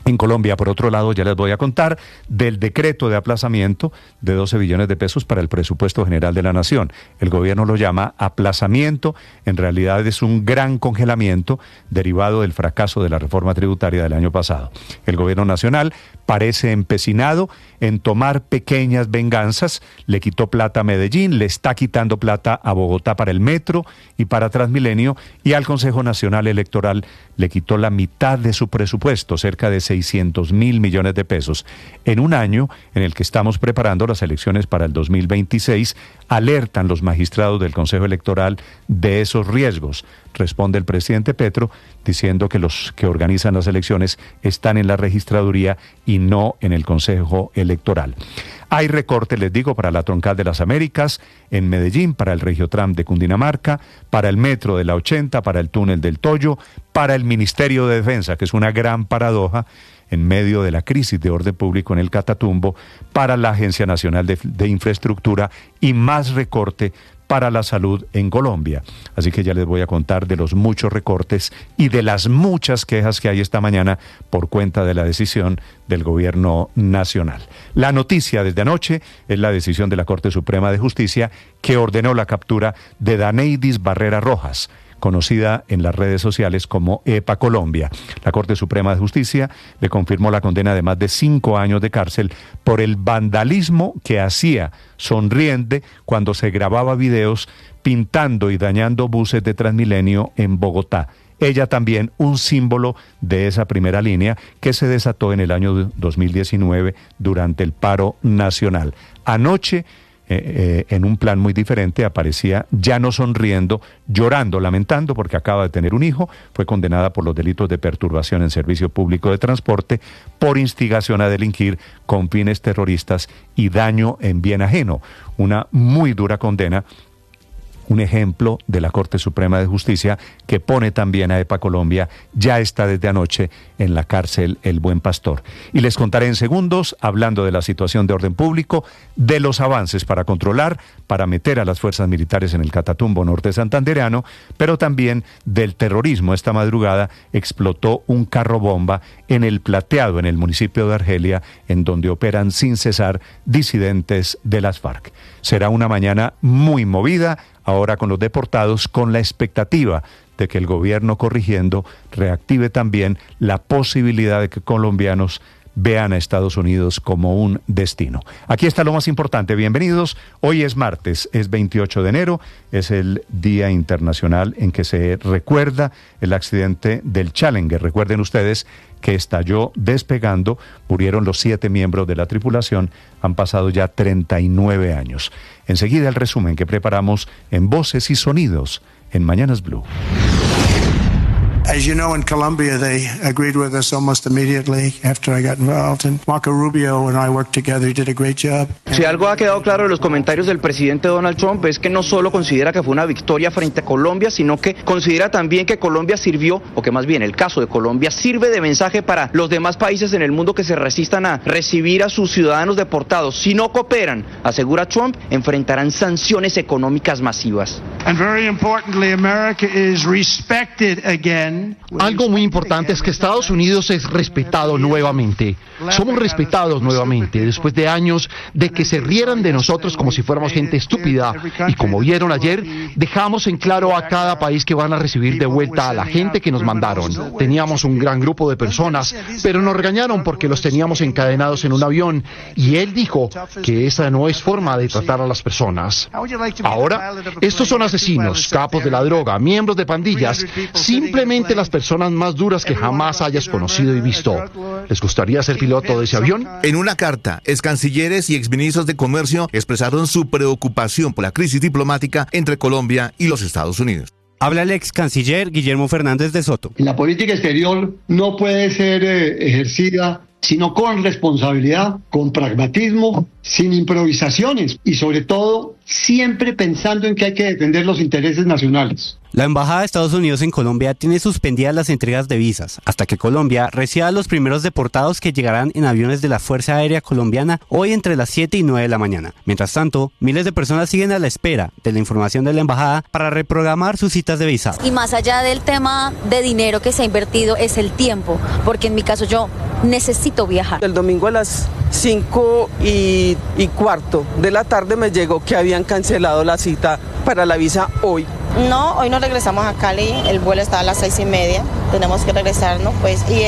En Colombia, por otro lado, ya les voy a contar del decreto de aplazamiento de 12 billones de pesos para el presupuesto general de la Nación. El gobierno lo llama aplazamiento, en realidad es un gran congelamiento derivado del fracaso de la reforma tributaria del año pasado. El gobierno nacional parece empecinado en tomar pequeñas venganzas. Le quitó plata a Medellín, le está quitando plata a Bogotá para el metro y para Transmilenio, y al Consejo Nacional Electoral le quitó la mitad de su presupuesto, cerca de 600.000 millones de pesos. En un año en el que estamos preparando las elecciones para el 2026, alertan los magistrados del Consejo Electoral de esos riesgos. Responde el presidente Petro diciendo que los que organizan las elecciones están en la registraduría y no en el Consejo Electoral. Hay recortes, les digo, para la Troncal de las Américas, en Medellín, para el Regiotram de Cundinamarca, para el Metro de la 80, para el Túnel del Toyo, para el Ministerio de Defensa, que es una gran paradoja en medio de la crisis de orden público en el Catatumbo, para la Agencia Nacional de Infraestructura y más recorte para la salud en Colombia. Así que ya les voy a contar de los muchos recortes y de las muchas quejas que hay esta mañana por cuenta de la decisión del gobierno nacional. La noticia desde anoche es la decisión de la Corte Suprema de Justicia, que ordenó la captura de Daneidis Barrera Rojas, conocida en las redes sociales como EPA Colombia. La Corte Suprema de Justicia le confirmó la condena de más de 5 años de cárcel por el vandalismo que hacía sonriente cuando se grababa videos pintando y dañando buses de Transmilenio en Bogotá. Ella también un símbolo de esa primera línea que se desató en el año 2019 durante el paro nacional. Anoche, en un plan muy diferente, aparecía ya no sonriendo, llorando, lamentando porque acaba de tener un hijo. Fue condenada por los delitos de perturbación en servicio público de transporte, por instigación a delinquir con fines terroristas y daño en bien ajeno. Una muy dura condena. Un ejemplo de la Corte Suprema de Justicia que pone también a EPA Colombia. Ya está desde anoche en la cárcel El Buen Pastor. Y les contaré en segundos, hablando de la situación de orden público, de los avances para controlar, para meter a las fuerzas militares en el Catatumbo norte santandereano, pero también del terrorismo. Esta madrugada explotó un carro bomba en El Plateado, en el municipio de Argelia, en donde operan sin cesar disidentes de las FARC. Será una mañana muy movida, ahora con los deportados, con la expectativa de que el gobierno, corrigiendo, reactive también la posibilidad de que colombianos vean a Estados Unidos como un destino. Aquí está lo más importante. Bienvenidos. Hoy es martes, es 28 de enero, es el Día Internacional en que se recuerda el accidente del Challenger. Recuerden ustedes que estalló despegando, murieron los 7 miembros de la tripulación, han pasado ya 39 años. Enseguida el resumen que preparamos en Voces y Sonidos en Mañanas Blue. As you know, in Colombia, they agreed with us almost immediately after I got involved. And Marco Rubio and I worked together. He did a great job. Si algo ha quedado claro de los comentarios del presidente Donald Trump es que no solo considera que fue una victoria frente a Colombia, sino que considera también que Colombia sirvió, o que más bien el caso de Colombia sirve de mensaje para los demás países en el mundo que se resistan a recibir a sus ciudadanos deportados. Si no cooperan, asegura Trump, enfrentarán sanciones económicas masivas. And very importantly, America is respected again. Algo muy importante es que Estados Unidos es respetado nuevamente. Somos respetados nuevamente después de años de que se rieran de nosotros como si fuéramos gente estúpida. Y como vieron ayer, dejamos en claro a cada país que van a recibir de vuelta a la gente que nos mandaron. Teníamos un gran grupo de personas, pero nos regañaron porque los teníamos encadenados en un avión. Y él dijo que esa no es forma de tratar a las personas. Ahora, estos son asesinos, capos de la droga, miembros de pandillas, simplemente las personas más duras que jamás hayas conocido y visto. ¿Les gustaría ser piloto de ese avión? En una carta, excancilleres y exministros de comercio expresaron su preocupación por la crisis diplomática entre Colombia y los Estados Unidos. Habla el ex canciller Guillermo Fernández de Soto. La política exterior no puede ser ejercida sino con responsabilidad, con pragmatismo, sin improvisaciones y sobre todo siempre pensando en que hay que defender los intereses nacionales. La Embajada de Estados Unidos en Colombia tiene suspendidas las entregas de visas hasta que Colombia reciba a los primeros deportados que llegarán en aviones de la Fuerza Aérea Colombiana hoy entre las 7 y 9 de la mañana. Mientras tanto, miles de personas siguen a la espera de la información de la Embajada para reprogramar sus citas de visa. Y más allá del tema de dinero que se ha invertido es el tiempo, porque en mi caso yo necesito viajar. El domingo a las 5:15 de la tarde me llegó que habían cancelado la cita para la visa hoy. No, hoy no regresamos a Cali, el vuelo está a las 6:30, tenemos que regresarnos pues y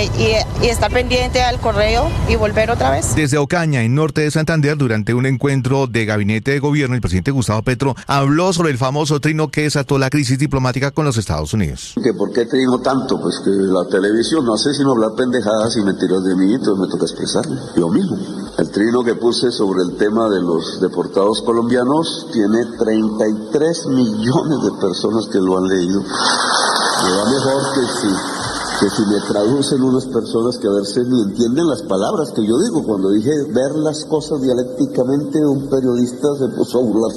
estar pendiente al correo y volver otra vez. Desde Ocaña, en norte de Santander, durante un encuentro de gabinete de gobierno, el presidente Gustavo Petro habló sobre el famoso trino que desató la crisis diplomática con los Estados Unidos. ¿Que por qué trino tanto? Pues que la televisión no hace sino hablar pendejadas y mentiras de mí, entonces me toca expresarlo, yo mismo. El trino que puse sobre el tema de los deportados colombianos tiene 33 millones de personas que lo han leído. Me va mejor que si me traducen unas personas que a veces ni entienden las palabras que yo digo. Cuando dije ver las cosas dialécticamente, un periodista se puso a burlar.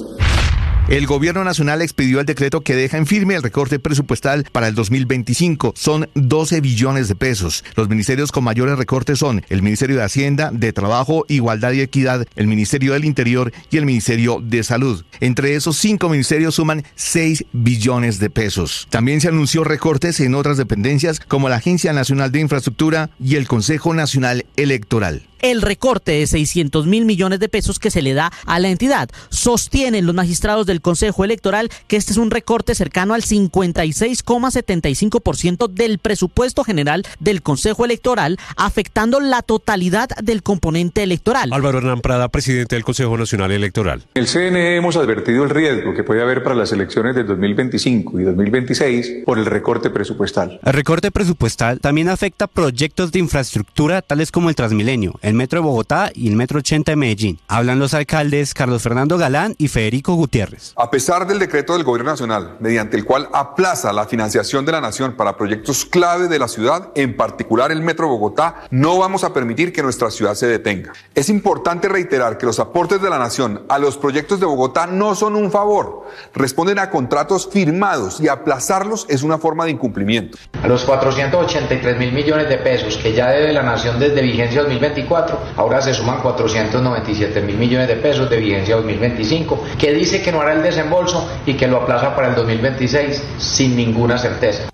El gobierno nacional expidió el decreto que deja en firme el recorte presupuestal para el 2025. Son 12 billones de pesos. Los ministerios con mayores recortes son el Ministerio de Hacienda, de Trabajo, Igualdad y Equidad, el Ministerio del Interior y el Ministerio de Salud. Entre esos 5 ministerios suman 6 billones de pesos. También se anunció recortes en otras dependencias como la Agencia Nacional de Infraestructura y el Consejo Nacional Electoral. El recorte de 600.000 millones de pesos que se le da a la entidad. Sostienen los magistrados del Consejo Electoral que este es un recorte cercano al 56,75% del presupuesto general del Consejo Electoral, afectando la totalidad del componente electoral. Álvaro Hernán Prada, presidente del Consejo Nacional Electoral. En el CNE hemos advertido el riesgo que puede haber para las elecciones del 2025 y 2026 por el recorte presupuestal. El recorte presupuestal también afecta proyectos de infraestructura tales como el Transmilenio, el Metro de Bogotá y el Metro 80 de Medellín. Hablan los alcaldes Carlos Fernando Galán y Federico Gutiérrez. A pesar del decreto del Gobierno Nacional, mediante el cual aplaza la financiación de la Nación para proyectos clave de la ciudad, en particular el Metro Bogotá, no vamos a permitir que nuestra ciudad se detenga. Es importante reiterar que los aportes de la Nación a los proyectos de Bogotá no son un favor, responden a contratos firmados y aplazarlos es una forma de incumplimiento. A los 483.000 millones de pesos que ya debe la Nación desde vigencia 2024, ahora se suman 497.000 millones de pesos de vigencia 2025, que dice que no hará el desembolso y que lo aplaza para el 2026 sin ninguna certeza.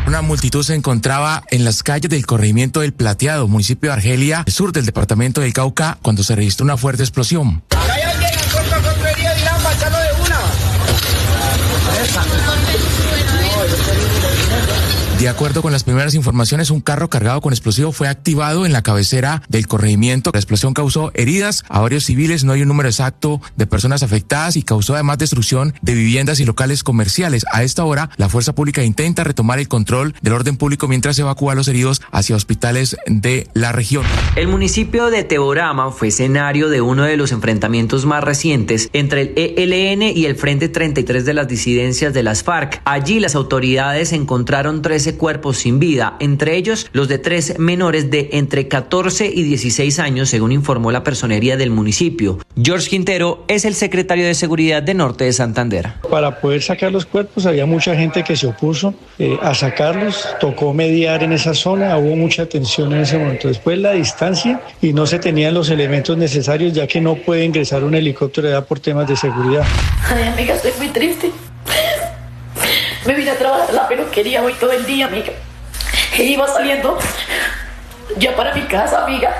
Una multitud se encontraba en las calles del corregimiento del Plateado, municipio de Argelia, sur del departamento del Cauca, cuando se registró una fuerte explosión. De acuerdo con las primeras informaciones, un carro cargado con explosivo fue activado en la cabecera del corregimiento. La explosión causó heridas a varios civiles, no hay un número exacto de personas afectadas y causó además destrucción de viviendas y locales comerciales. A esta hora, la fuerza pública intenta retomar el control del orden público mientras se evacúa a los heridos hacia hospitales de la región. El municipio de Teorama fue escenario de uno de los enfrentamientos más recientes entre el ELN y el Frente 33 de las disidencias de las FARC. Allí las autoridades encontraron 13 cuerpos sin vida, entre ellos los de 3 menores de entre 14 y 16 años, según informó la personería del municipio. George Quintero es el secretario de Seguridad de Norte de Santander. Para poder sacar los cuerpos había mucha gente que se opuso a sacarlos, tocó mediar en esa zona, hubo mucha tensión en ese momento. Después la distancia y no se tenían los elementos necesarios, ya que no puede ingresar un helicóptero allá por temas de seguridad. Ay, amiga, estoy muy triste. Me vine a trabajar a la peluquería hoy todo el día, amiga. Y iba saliendo ya para mi casa, amiga,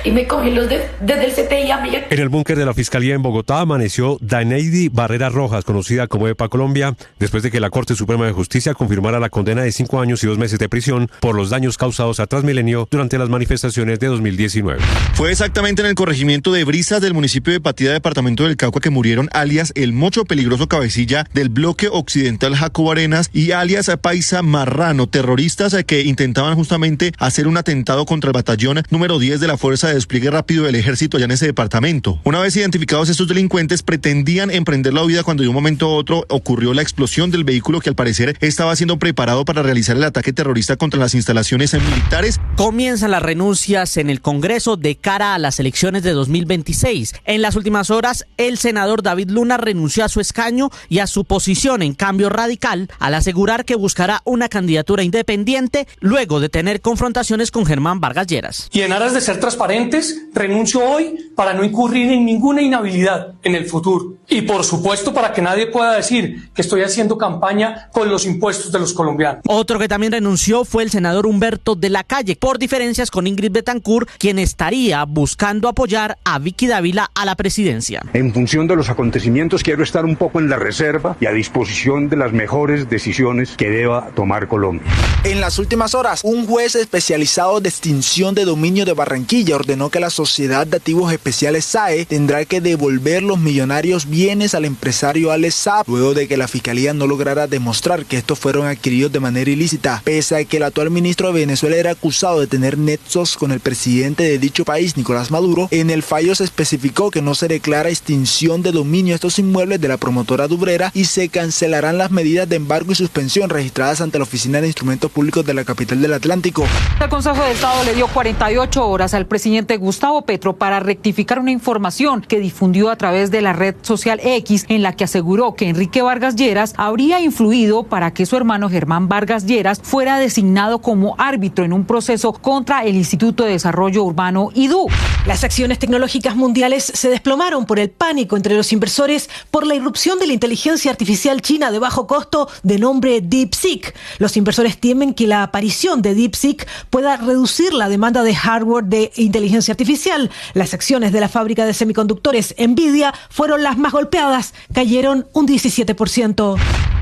y me cogí desde el CTI, amiga. En el búnker de la Fiscalía en Bogotá amaneció Daneidi Barrera Rojas, conocida como EPA Colombia, después de que la Corte Suprema de Justicia confirmara la condena de 5 años y 2 meses de prisión por los daños causados a Transmilenio durante las manifestaciones de 2019. Fue exactamente en el corregimiento de Brisas del municipio de Patida, departamento del Cauca, que murieron alias El Mocho Peligroso, cabecilla del bloque occidental Jacobo Arenas, y alias Paisa Marrano, terroristas que intentaban justamente hacer un atentado contra el batallón número 10 de la Fuerza de Despliegue Rápido del Ejército allá en ese departamento. Una vez identificados estos delincuentes, pretendían emprender la huida cuando de un momento a otro ocurrió la explosión del vehículo que al parecer estaba siendo preparado para realizar el ataque terrorista contra las instalaciones militares. Comienzan las renuncias en el Congreso de cara a las elecciones de 2026. En las últimas horas, el senador David Luna renunció a su escaño y a su posición en Cambio Radical al asegurar que buscará una candidatura independiente luego de tener confrontaciones con Germán Vargas Lleras. Y en aras de ser transparentes, renuncio hoy para no incurrir en ninguna inhabilidad en el futuro. Y por supuesto para que nadie pueda decir que estoy haciendo campaña con los impuestos de los colombianos. Otro que también renunció fue el senador Humberto de la Calle, por diferencias con Ingrid Betancourt, quien estaría buscando apoyar a Vicky Dávila a la presidencia. En función de los acontecimientos, quiero estar un poco en la reserva y a disposición de las mejores decisiones que deba tomar Colombia. En las últimas horas, un juez especializado de extinción de dominio de Barranquilla ordenó que la Sociedad de Activos Especiales SAE tendrá que devolver los millonarios bienes al empresario Alex Saab, luego de que la Fiscalía no lograra demostrar que estos fueron adquiridos de manera ilícita, pese a que el actual ministro de Venezuela era acusado de tener nexos con el presidente de dicho país, Nicolás Maduro. En el fallo se especificó que no se declara extinción de dominio a estos inmuebles de la promotora Dubrera y se cancelarán las medidas de embargo y suspensión registradas ante la Oficina de Instrumentos Públicos de la capital del Atlántico. El Consejo de Estado le dio 48 horas al presidente Gustavo Petro para rectificar una información que difundió a través de la red social X, en la que aseguró que Enrique Vargas Lleras habría influido para que su hermano Germán Vargas Lleras fuera designado como árbitro en un proceso contra el Instituto de Desarrollo Urbano IDU. Las acciones tecnológicas mundiales se desplomaron por el pánico entre los inversores por la irrupción de la inteligencia artificial china de bajo costo de nombre DeepSeek. Los inversores temen que la aparición de DeepSeek pueda reducir la demanda de hardware de inteligencia artificial. Las acciones de la fábrica de semiconductores Nvidia fueron las más golpeadas, cayeron un 17%.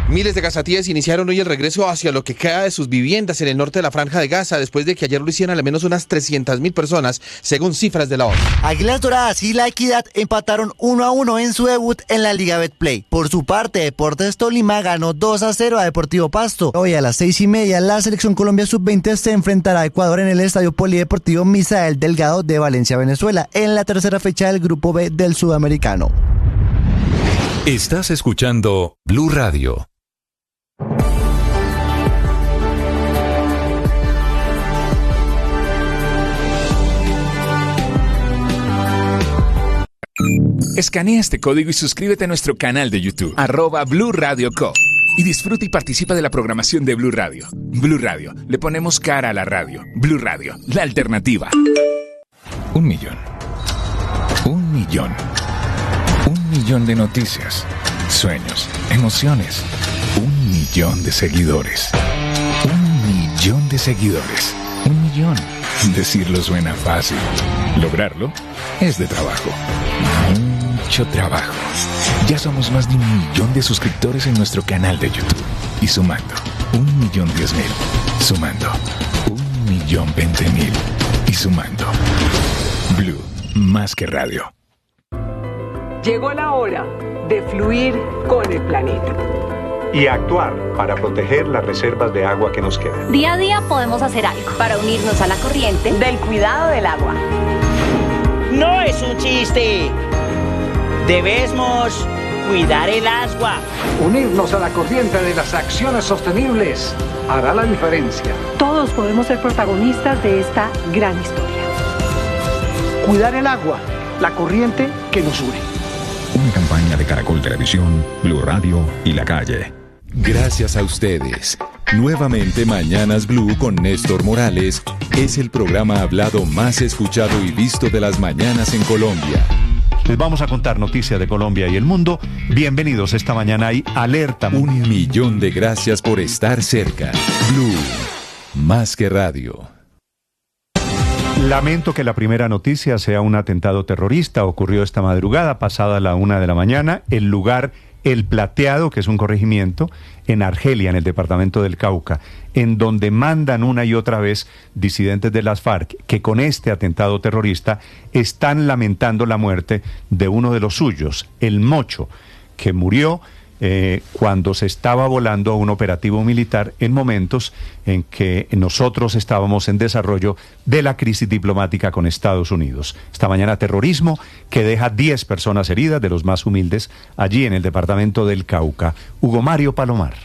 Miles de gazatíes iniciaron hoy el regreso hacia lo que queda de sus viviendas en el norte de la Franja de Gaza, después de que ayer lo hicieran al menos unas 300.000 personas, según cifras de la ONU. Águilas Doradas y La Equidad empataron 1-1 en su debut en la Liga Betplay. Por su parte, Deportes Tolima ganó 2-0 a Deportivo Pasto. Hoy a las 6:30, la Selección Colombia Sub-20 se enfrentará a Ecuador en el Estadio Polideportivo Misael Delgado de Valencia, Venezuela, en la tercera fecha del Grupo B del Sudamericano. Estás escuchando Blue Radio. Escanea este código y suscríbete a nuestro canal de YouTube, @Blue Radio Co. Y disfruta y participa de la programación de Blue Radio. Blue Radio, le ponemos cara a la radio. Blue Radio, la alternativa. 1 millón. 1 millón. 1 millón de noticias, sueños, emociones. 1 millón de seguidores. 1 millón de seguidores. 1 millón. Decirlo suena fácil. Lograrlo es de trabajo. Mucho trabajo. Ya somos más de 1 millón de suscriptores en nuestro canal de YouTube. Y sumando. 1.010.000. Sumando. 1.020.000. Y sumando. Blue, más que radio. Llegó la hora de fluir con el planeta. Y actuar para proteger las reservas de agua que nos quedan. Día a día podemos hacer algo para unirnos a la corriente del cuidado del agua. No es un chiste. Debemos cuidar el agua. Unirnos a la corriente de las acciones sostenibles hará la diferencia. Todos podemos ser protagonistas de esta gran historia. Cuidar el agua, la corriente que nos une. Una campaña de Caracol Televisión, Blue Radio y La Calle. Gracias a ustedes. Nuevamente Mañanas Blue con Néstor Morales es el programa hablado más escuchado y visto de las mañanas en Colombia. Les vamos a contar noticias de Colombia y el mundo. Bienvenidos, esta mañana hay alerta. 1 millón de gracias por estar cerca. Blue, más que radio. Lamento que la primera noticia sea un atentado terrorista. Ocurrió esta madrugada, pasada la 1 de la mañana. El lugar El Plateado, que es un corregimiento, en Argelia, en el departamento del Cauca, en donde mandan una y otra vez disidentes de las FARC, que con este atentado terrorista están lamentando la muerte de uno de los suyos, el Mocho, que murió cuando se estaba volando a un operativo militar en momentos en que nosotros estábamos en desarrollo de la crisis diplomática con Estados Unidos. Esta mañana terrorismo que deja 10 personas heridas, de los más humildes, allí en el departamento del Cauca. Hugo Mario Palomar.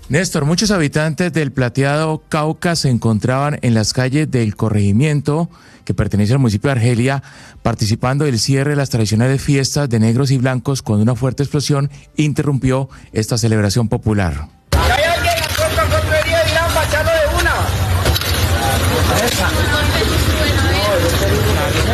Néstor, muchos habitantes del Plateado Cauca se encontraban en las calles del corregimiento que pertenece al municipio de Argelia, participando del cierre de las tradicionales fiestas de negros y blancos, cuando una fuerte explosión interrumpió esta celebración popular.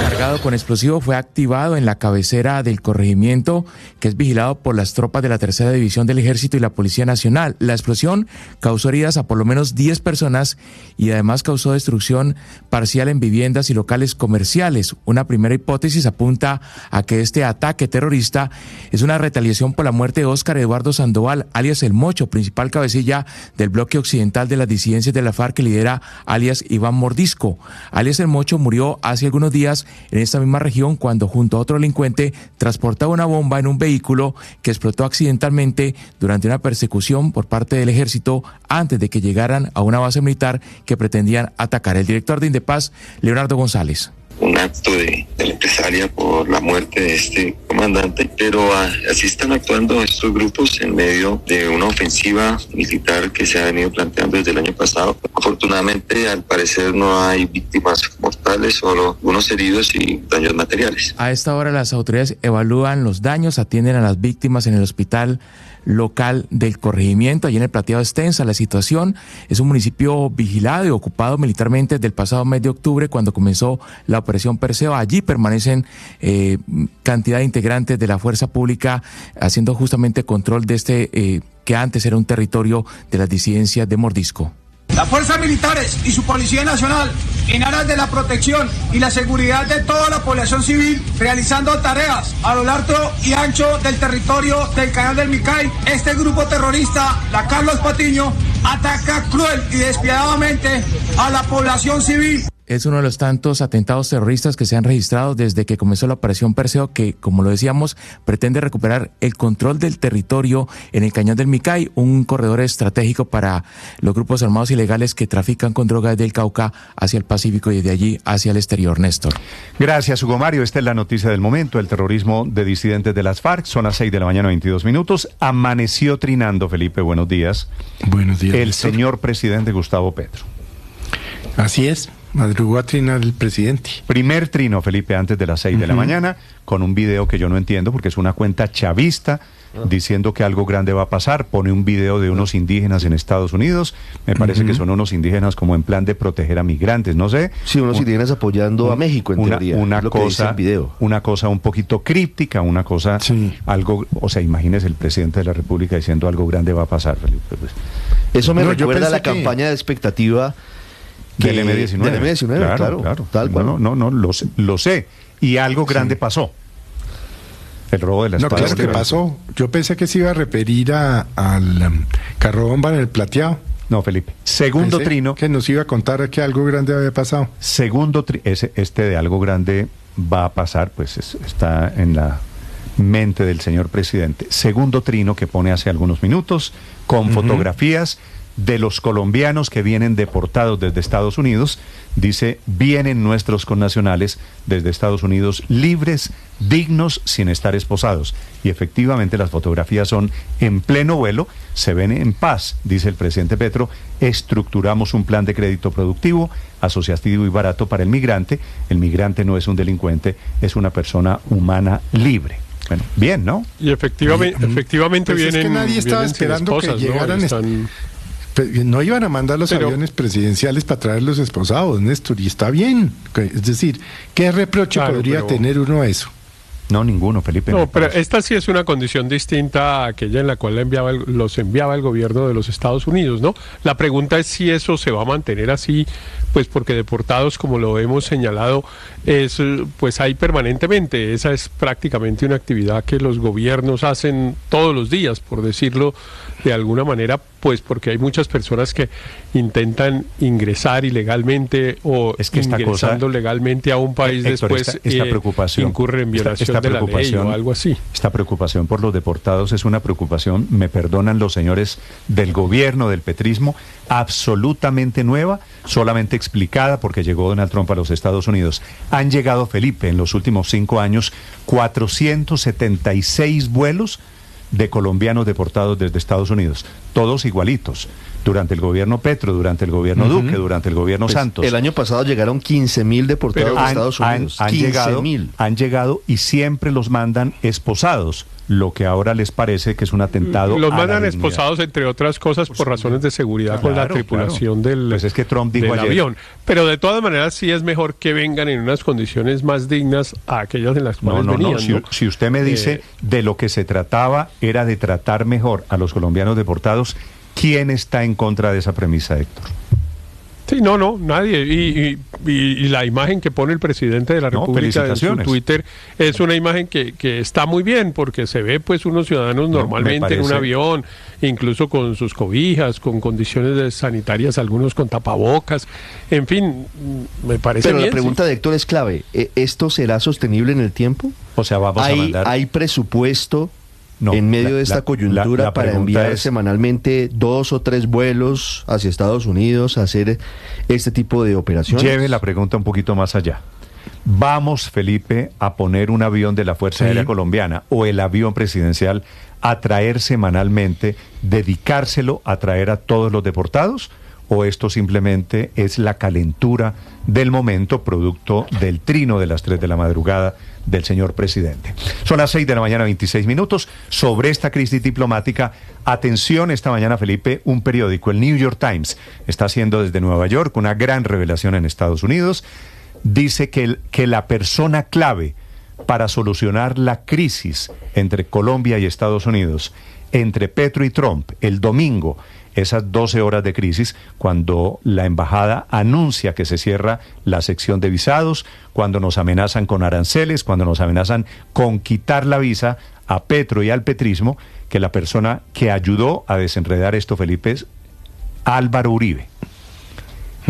Cargado con explosivo fue activado en la cabecera del corregimiento, que es vigilado por las tropas de la Tercera División del Ejército y la Policía Nacional. La explosión causó heridas a por lo menos 10 personas y además causó destrucción parcial en viviendas y locales comerciales. Una primera hipótesis apunta a que este ataque terrorista es una retaliación por la muerte de Óscar Eduardo Sandoval, alias El Mocho, principal cabecilla del bloque occidental de las disidencias de la FARC, que lidera alias Iván Mordisco. Alias El Mocho murió hace algunos días en esta misma región cuando, junto a otro delincuente, transportaba una bomba en un vehículo que explotó accidentalmente durante una persecución por parte del ejército antes de que llegaran a una base militar que pretendían atacar. El director de Indepaz, Leonardo González. Un acto de represalia por la muerte de este comandante, pero así están actuando estos grupos en medio de una ofensiva militar que se ha venido planteando desde el año pasado. Afortunadamente, al parecer no hay víctimas mortales, solo algunos heridos y daños materiales. A esta hora las autoridades evalúan los daños, atienden a las víctimas en el hospital local del corregimiento. Allí en el Plateado es tensa la situación. Es un municipio vigilado y ocupado militarmente desde el pasado mes de octubre, cuando comenzó la operación Perseo. Allí permanecen cantidad de integrantes de la fuerza pública haciendo justamente control de este que antes era un territorio de las disidencias de Mordisco. Las fuerzas militares y su Policía Nacional, en aras de la protección y la seguridad de toda la población civil, realizando tareas a lo largo y ancho del territorio del Canal del Micay, este grupo terrorista, la Carlos Patiño, ataca cruel y despiadadamente a la población civil. Es uno de los tantos atentados terroristas que se han registrado desde que comenzó la operación Perseo, que, como lo decíamos, pretende recuperar el control del territorio en el Cañón del Micay, un corredor estratégico para los grupos armados ilegales que trafican con droga desde el Cauca hacia el Pacífico y de allí hacia el exterior. Néstor. Gracias, Hugo Mario. Esta es la noticia del momento, el terrorismo de disidentes de las FARC. Son las 6 de la mañana, 22 minutos. Amaneció trinando, Felipe, buenos días. Buenos días. El señor presidente Gustavo Petro. Así es. Madrugó a trinar el presidente. Primer trino, Felipe, antes de las 6 de la mañana, con un video que yo no entiendo porque es una cuenta chavista diciendo que algo grande va a pasar. Pone un video de unos indígenas en Estados Unidos. Me parece que son unos indígenas como en plan de proteger a migrantes, no sé. Sí, unos indígenas apoyando a México, en teoría. Una lo que dice el video. Una cosa un poquito críptica, una cosa, algo, o sea, imagínese el presidente de la República diciendo algo grande va a pasar, Felipe. Pues. Eso me recuerda a la campaña de expectativa del M19. Del M19, claro. Tal cual. No, lo sé. Y algo grande pasó. El robo de la espada. Claro que pasó. Yo pensé que se iba a referir al carro bomba en el Plateado. No, Felipe. Segundo trino. Que nos iba a contar que algo grande había pasado. Segundo este de algo grande va a pasar, pues está en la mente del señor presidente. Segundo trino que pone hace algunos minutos, con fotografías de los colombianos que vienen deportados desde Estados Unidos. Dice, vienen nuestros connacionales desde Estados Unidos libres, dignos, sin estar esposados. Y efectivamente las fotografías son en pleno vuelo, se ven en paz, dice el presidente Petro. Estructuramos un plan de crédito productivo, asociativo y barato para el migrante. El migrante no es un delincuente, es una persona humana libre. Bueno, bien, ¿no? Y efectivamente pues vienen. Es que nadie estaba esperando que llegaran. No iban a mandar los aviones presidenciales para traer los esposados, Néstor, y está bien. Es decir, ¿qué reproche podría tener uno a eso? No, ninguno, Felipe. No, pero esta sí es una condición distinta a aquella en la cual los enviaba el gobierno de los Estados Unidos, ¿no? La pregunta es si eso se va a mantener así, pues porque deportados, como lo hemos señalado, pues hay permanentemente. Esa es prácticamente una actividad que los gobiernos hacen todos los días, por decirlo de alguna manera, pues porque hay muchas personas que intentan ingresar ilegalmente o ingresando legalmente a un país, Héctor, después esta preocupación, incurre en violación de la ley o algo así. Esta preocupación por los deportados es una preocupación, me perdonan los señores del gobierno, del petrismo, absolutamente nueva, solamente explicada porque llegó Donald Trump a los Estados Unidos. Han llegado, Felipe, en los últimos 5 años, 476 vuelos de colombianos deportados desde Estados Unidos, todos igualitos, durante el gobierno Petro, durante el gobierno Duque, durante el gobierno Santos. El año pasado llegaron 15.000 deportados de Estados Unidos. Han llegado y siempre los mandan esposados, lo que ahora les parece que es un atentado. Los mandan esposados, entre otras cosas, por razones de seguridad con la tripulación del, pues es que Trump dijo del avión. Pero de todas maneras sí es mejor que vengan en unas condiciones más dignas a aquellas en las cuales venían. Si usted me dice de lo que se trataba era de tratar mejor a los colombianos deportados, ¿quién está en contra de esa premisa, Héctor? Sí, no, nadie. Y la imagen que pone el presidente de la República en su Twitter es una imagen que está muy bien, porque se ve pues unos ciudadanos normalmente en un avión, incluso con sus cobijas, con condiciones sanitarias, algunos con tapabocas, en fin, me parece bien. Pero la pregunta de Héctor es clave, ¿esto será sostenible en el tiempo? O sea, vamos a mandar... ¿Hay presupuesto en medio de esta coyuntura para enviar semanalmente 2 o 3 vuelos hacia Estados Unidos a hacer este tipo de operaciones? Lleve la pregunta un poquito más allá. ¿Vamos, Felipe, a poner un avión de la Fuerza Aérea Colombiana o el avión presidencial a traer semanalmente, dedicárselo a traer a todos los deportados? ¿O esto simplemente es la calentura del momento, producto del trino de las 3 de la madrugada del señor presidente? Son las 6 de la mañana, 26 minutos. Sobre esta crisis diplomática, atención, esta mañana, Felipe, un periódico, el New York Times, está haciendo desde Nueva York una gran revelación en Estados Unidos. Dice que la persona clave para solucionar la crisis entre Colombia y Estados Unidos, entre Petro y Trump, el domingo, esas 12 horas de crisis, cuando la embajada anuncia que se cierra la sección de visados, cuando nos amenazan con aranceles, cuando nos amenazan con quitar la visa a Petro y al petrismo, que la persona que ayudó a desenredar esto, Felipe, es Álvaro Uribe,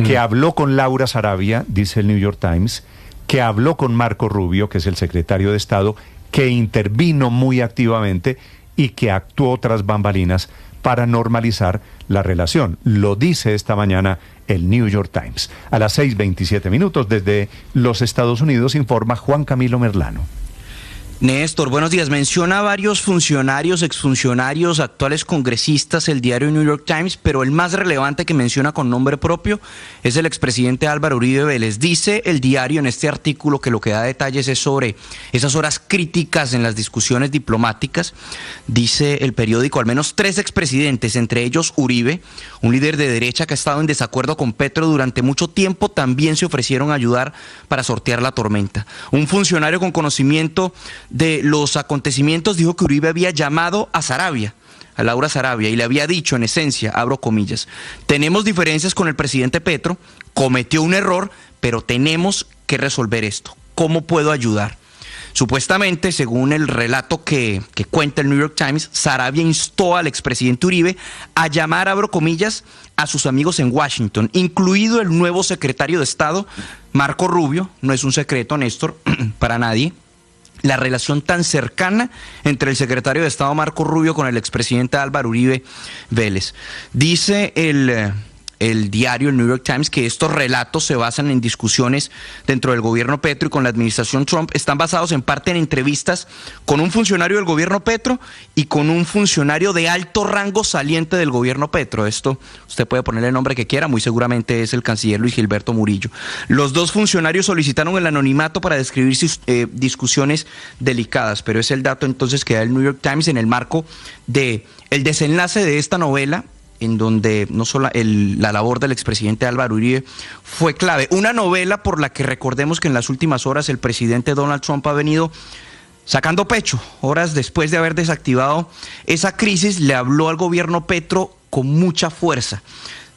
que habló con Laura Sarabia, dice el New York Times, que habló con Marco Rubio, que es el secretario de Estado, que intervino muy activamente y que actuó tras bambalinas para normalizar la relación. Lo dice esta mañana el New York Times. A las 6:27 minutos desde los Estados Unidos informa Juan Camilo Merlano. Néstor, buenos días. Menciona varios funcionarios, exfuncionarios, actuales congresistas, el diario New York Times, pero el más relevante que menciona con nombre propio es el expresidente Álvaro Uribe Vélez. Dice el diario en este artículo que lo que da detalles es sobre esas horas críticas en las discusiones diplomáticas. Dice el periódico, al menos 3 expresidentes, entre ellos Uribe, un líder de derecha que ha estado en desacuerdo con Petro durante mucho tiempo, también se ofrecieron a ayudar para sortear la tormenta. Un funcionario con conocimiento de los acontecimientos dijo que Uribe había llamado a Sarabia, a Laura Sarabia, y le había dicho en esencia, abro comillas, tenemos diferencias con el presidente Petro, cometió un error, pero tenemos que resolver esto. ¿Cómo puedo ayudar? Supuestamente, según el relato que cuenta el New York Times, Saravia instó al expresidente Uribe a llamar, abro comillas, a sus amigos en Washington, incluido el nuevo secretario de Estado, Marco Rubio. No es un secreto, Néstor, para nadie, la relación tan cercana entre el secretario de Estado Marco Rubio con el expresidente Álvaro Uribe Vélez. Dice el diario, el New York Times, que estos relatos se basan en discusiones dentro del gobierno Petro y con la administración Trump. Están basados en parte en entrevistas con un funcionario del gobierno Petro y con un funcionario de alto rango saliente del gobierno Petro. Esto usted puede ponerle el nombre que quiera, muy seguramente es el canciller Luis Gilberto Murillo. Los dos funcionarios solicitaron el anonimato para describir sus discusiones delicadas, pero es el dato entonces que da el New York Times en el marco de el desenlace de esta novela, en donde no solo la labor del expresidente Álvaro Uribe fue clave. Una novela por la que recordemos que en las últimas horas el presidente Donald Trump ha venido sacando pecho. Horas después de haber desactivado esa crisis, le habló al gobierno Petro con mucha fuerza.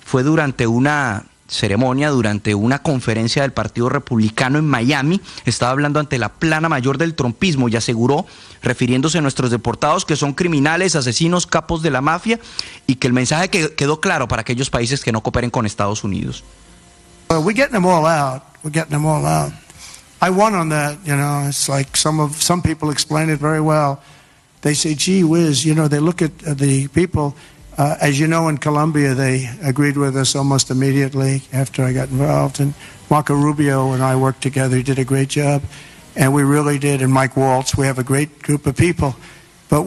Fue durante una ceremonia, durante una conferencia del Partido Republicano en Miami. Estaba hablando ante la plana mayor del trumpismo y aseguró, refiriéndose a nuestros deportados, que son criminales, asesinos, capos de la mafia, y que el mensaje quedó claro para aquellos países que no cooperen con Estados Unidos. We're getting them all out. We're getting them all out. I won on that, you know. It's like some people explain it very well. They say, gee whiz, you know, they look at the people. As you know, in Colombia, they agreed with us almost immediately after I got involved. And Marco Rubio and I worked together. He did a great job. And we really did. And Mike Waltz, we have a great group of people. But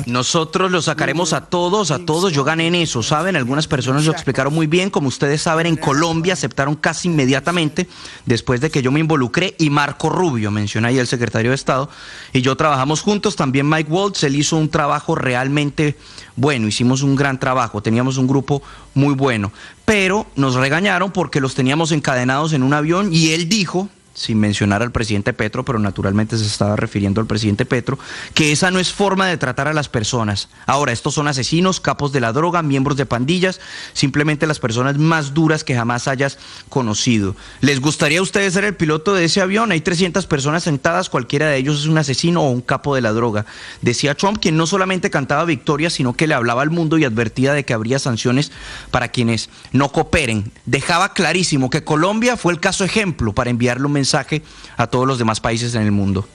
nosotros los sacaremos a todos. Yo gané en eso, ¿saben? Algunas personas lo explicaron muy bien. Como ustedes saben, en Colombia aceptaron casi inmediatamente después de que yo me involucré, y Marco Rubio, menciona ahí el secretario de Estado, y yo trabajamos juntos. También Mike Waltz, él hizo un trabajo realmente bueno, hicimos un gran trabajo, teníamos un grupo muy bueno, pero nos regañaron porque los teníamos encadenados en un avión, y él dijo, sin mencionar al presidente Petro, pero naturalmente se estaba refiriendo al presidente Petro, que esa no es forma de tratar a las personas. Ahora, estos son asesinos, capos de la droga, miembros de pandillas, simplemente las personas más duras que jamás hayas conocido. ¿Les gustaría a ustedes ser el piloto de ese avión? Hay 300 personas sentadas, cualquiera de ellos es un asesino o un capo de la droga, decía Trump, quien no solamente cantaba victoria, sino que le hablaba al mundo y advertía de que habría sanciones para quienes no cooperen. Dejaba clarísimo que Colombia fue el caso ejemplo para enviarle un mensaje a todos los demás países en el mundo.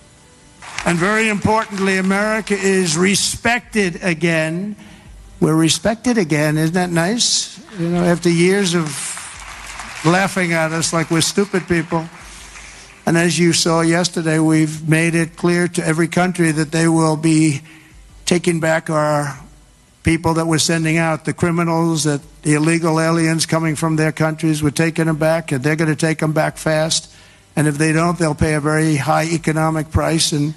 And very importantly, America is respected again. We're respected again. Isn't that nice? You know, after years of laughing at us like we're stupid people. And as you saw yesterday, we've made it clear to every country that they will be taking back our people that we're sending out, the criminals, the illegal aliens coming from their countries. We're taking them back, and they're going to take them back fast. And if they don't, they'll pay a very high economic price, and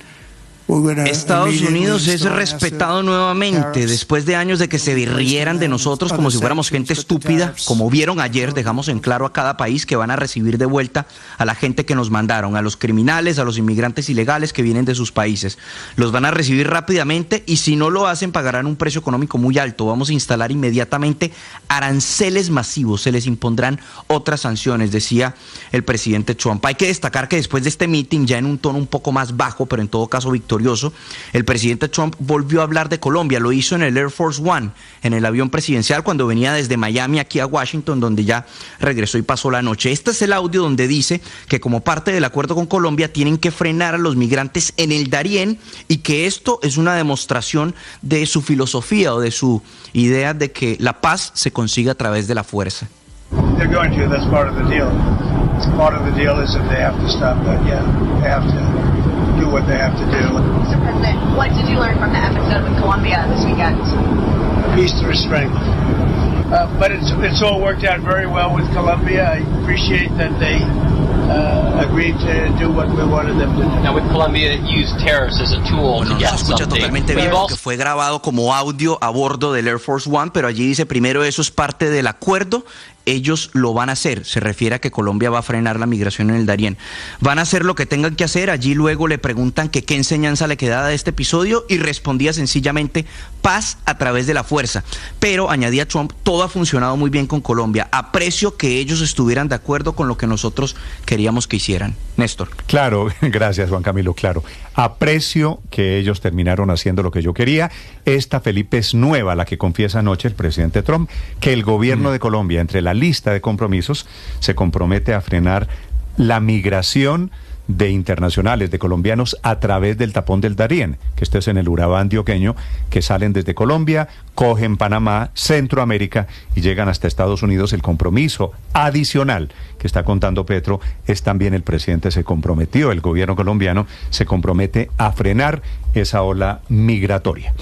Estados Unidos es respetado nuevamente después de años de que se rieran de nosotros como si fuéramos gente estúpida. Como vieron ayer, dejamos en claro a cada país que van a recibir de vuelta a la gente que nos mandaron, a los criminales, a los inmigrantes ilegales que vienen de sus países. Los van a recibir rápidamente, y si no lo hacen pagarán un precio económico muy alto. Vamos a instalar inmediatamente aranceles masivos, se les impondrán otras sanciones, decía el presidente Trump. Hay que destacar que después de este meeting, ya en un tono un poco más bajo, pero en todo caso victorioso, el presidente Trump volvió a hablar de Colombia. Lo hizo en el Air Force One, en el avión presidencial, cuando venía desde Miami aquí a Washington, donde ya regresó y pasó la noche. Este es el audio donde dice que como parte del acuerdo con Colombia tienen que frenar a los migrantes en el Darién, y que esto es una demostración de su filosofía o de su idea de que la paz se consigue a través de la fuerza. They're going to, that's part of the deal. Part of the deal is if they have to stop that, yeah, they have to do what they have to do. Mr. President, what did you learn from the episode with Colombia this weekend? Peace through strength. But it's all worked out very well with Colombia. I appreciate that they agreed to do what we wanted them to do. Now with Colombia, use tariffs as a tool to get se escucha something. Totalmente bien, que fue grabado como audio a bordo del Air Force One, pero allí dice primero eso es parte del acuerdo. Ellos lo van a hacer, se refiere a que Colombia va a frenar la migración en el Darién. Van a hacer lo que tengan que hacer. Allí luego le preguntan que qué enseñanza le quedaba de este episodio, y respondía sencillamente paz a través de la fuerza. Pero añadía Trump, todo ha funcionado muy bien con Colombia. Aprecio que ellos estuvieran de acuerdo con lo que nosotros queríamos que hicieran. Néstor. Claro, gracias Juan Camilo, claro. Aprecio que ellos terminaron haciendo lo que yo quería. Esta, Felipe, es nueva, la que confiesa anoche el presidente Trump, que el gobierno de Colombia, entre la lista de compromisos, se compromete a frenar la migración de internacionales, de colombianos, a través del tapón del Darién, que esto es en el Urabá antioqueño, que salen desde Colombia, cogen Panamá, Centroamérica y llegan hasta Estados Unidos. El compromiso adicional que está contando Petro es también el presidente se comprometió, el gobierno colombiano se compromete a frenar esa ola migratoria.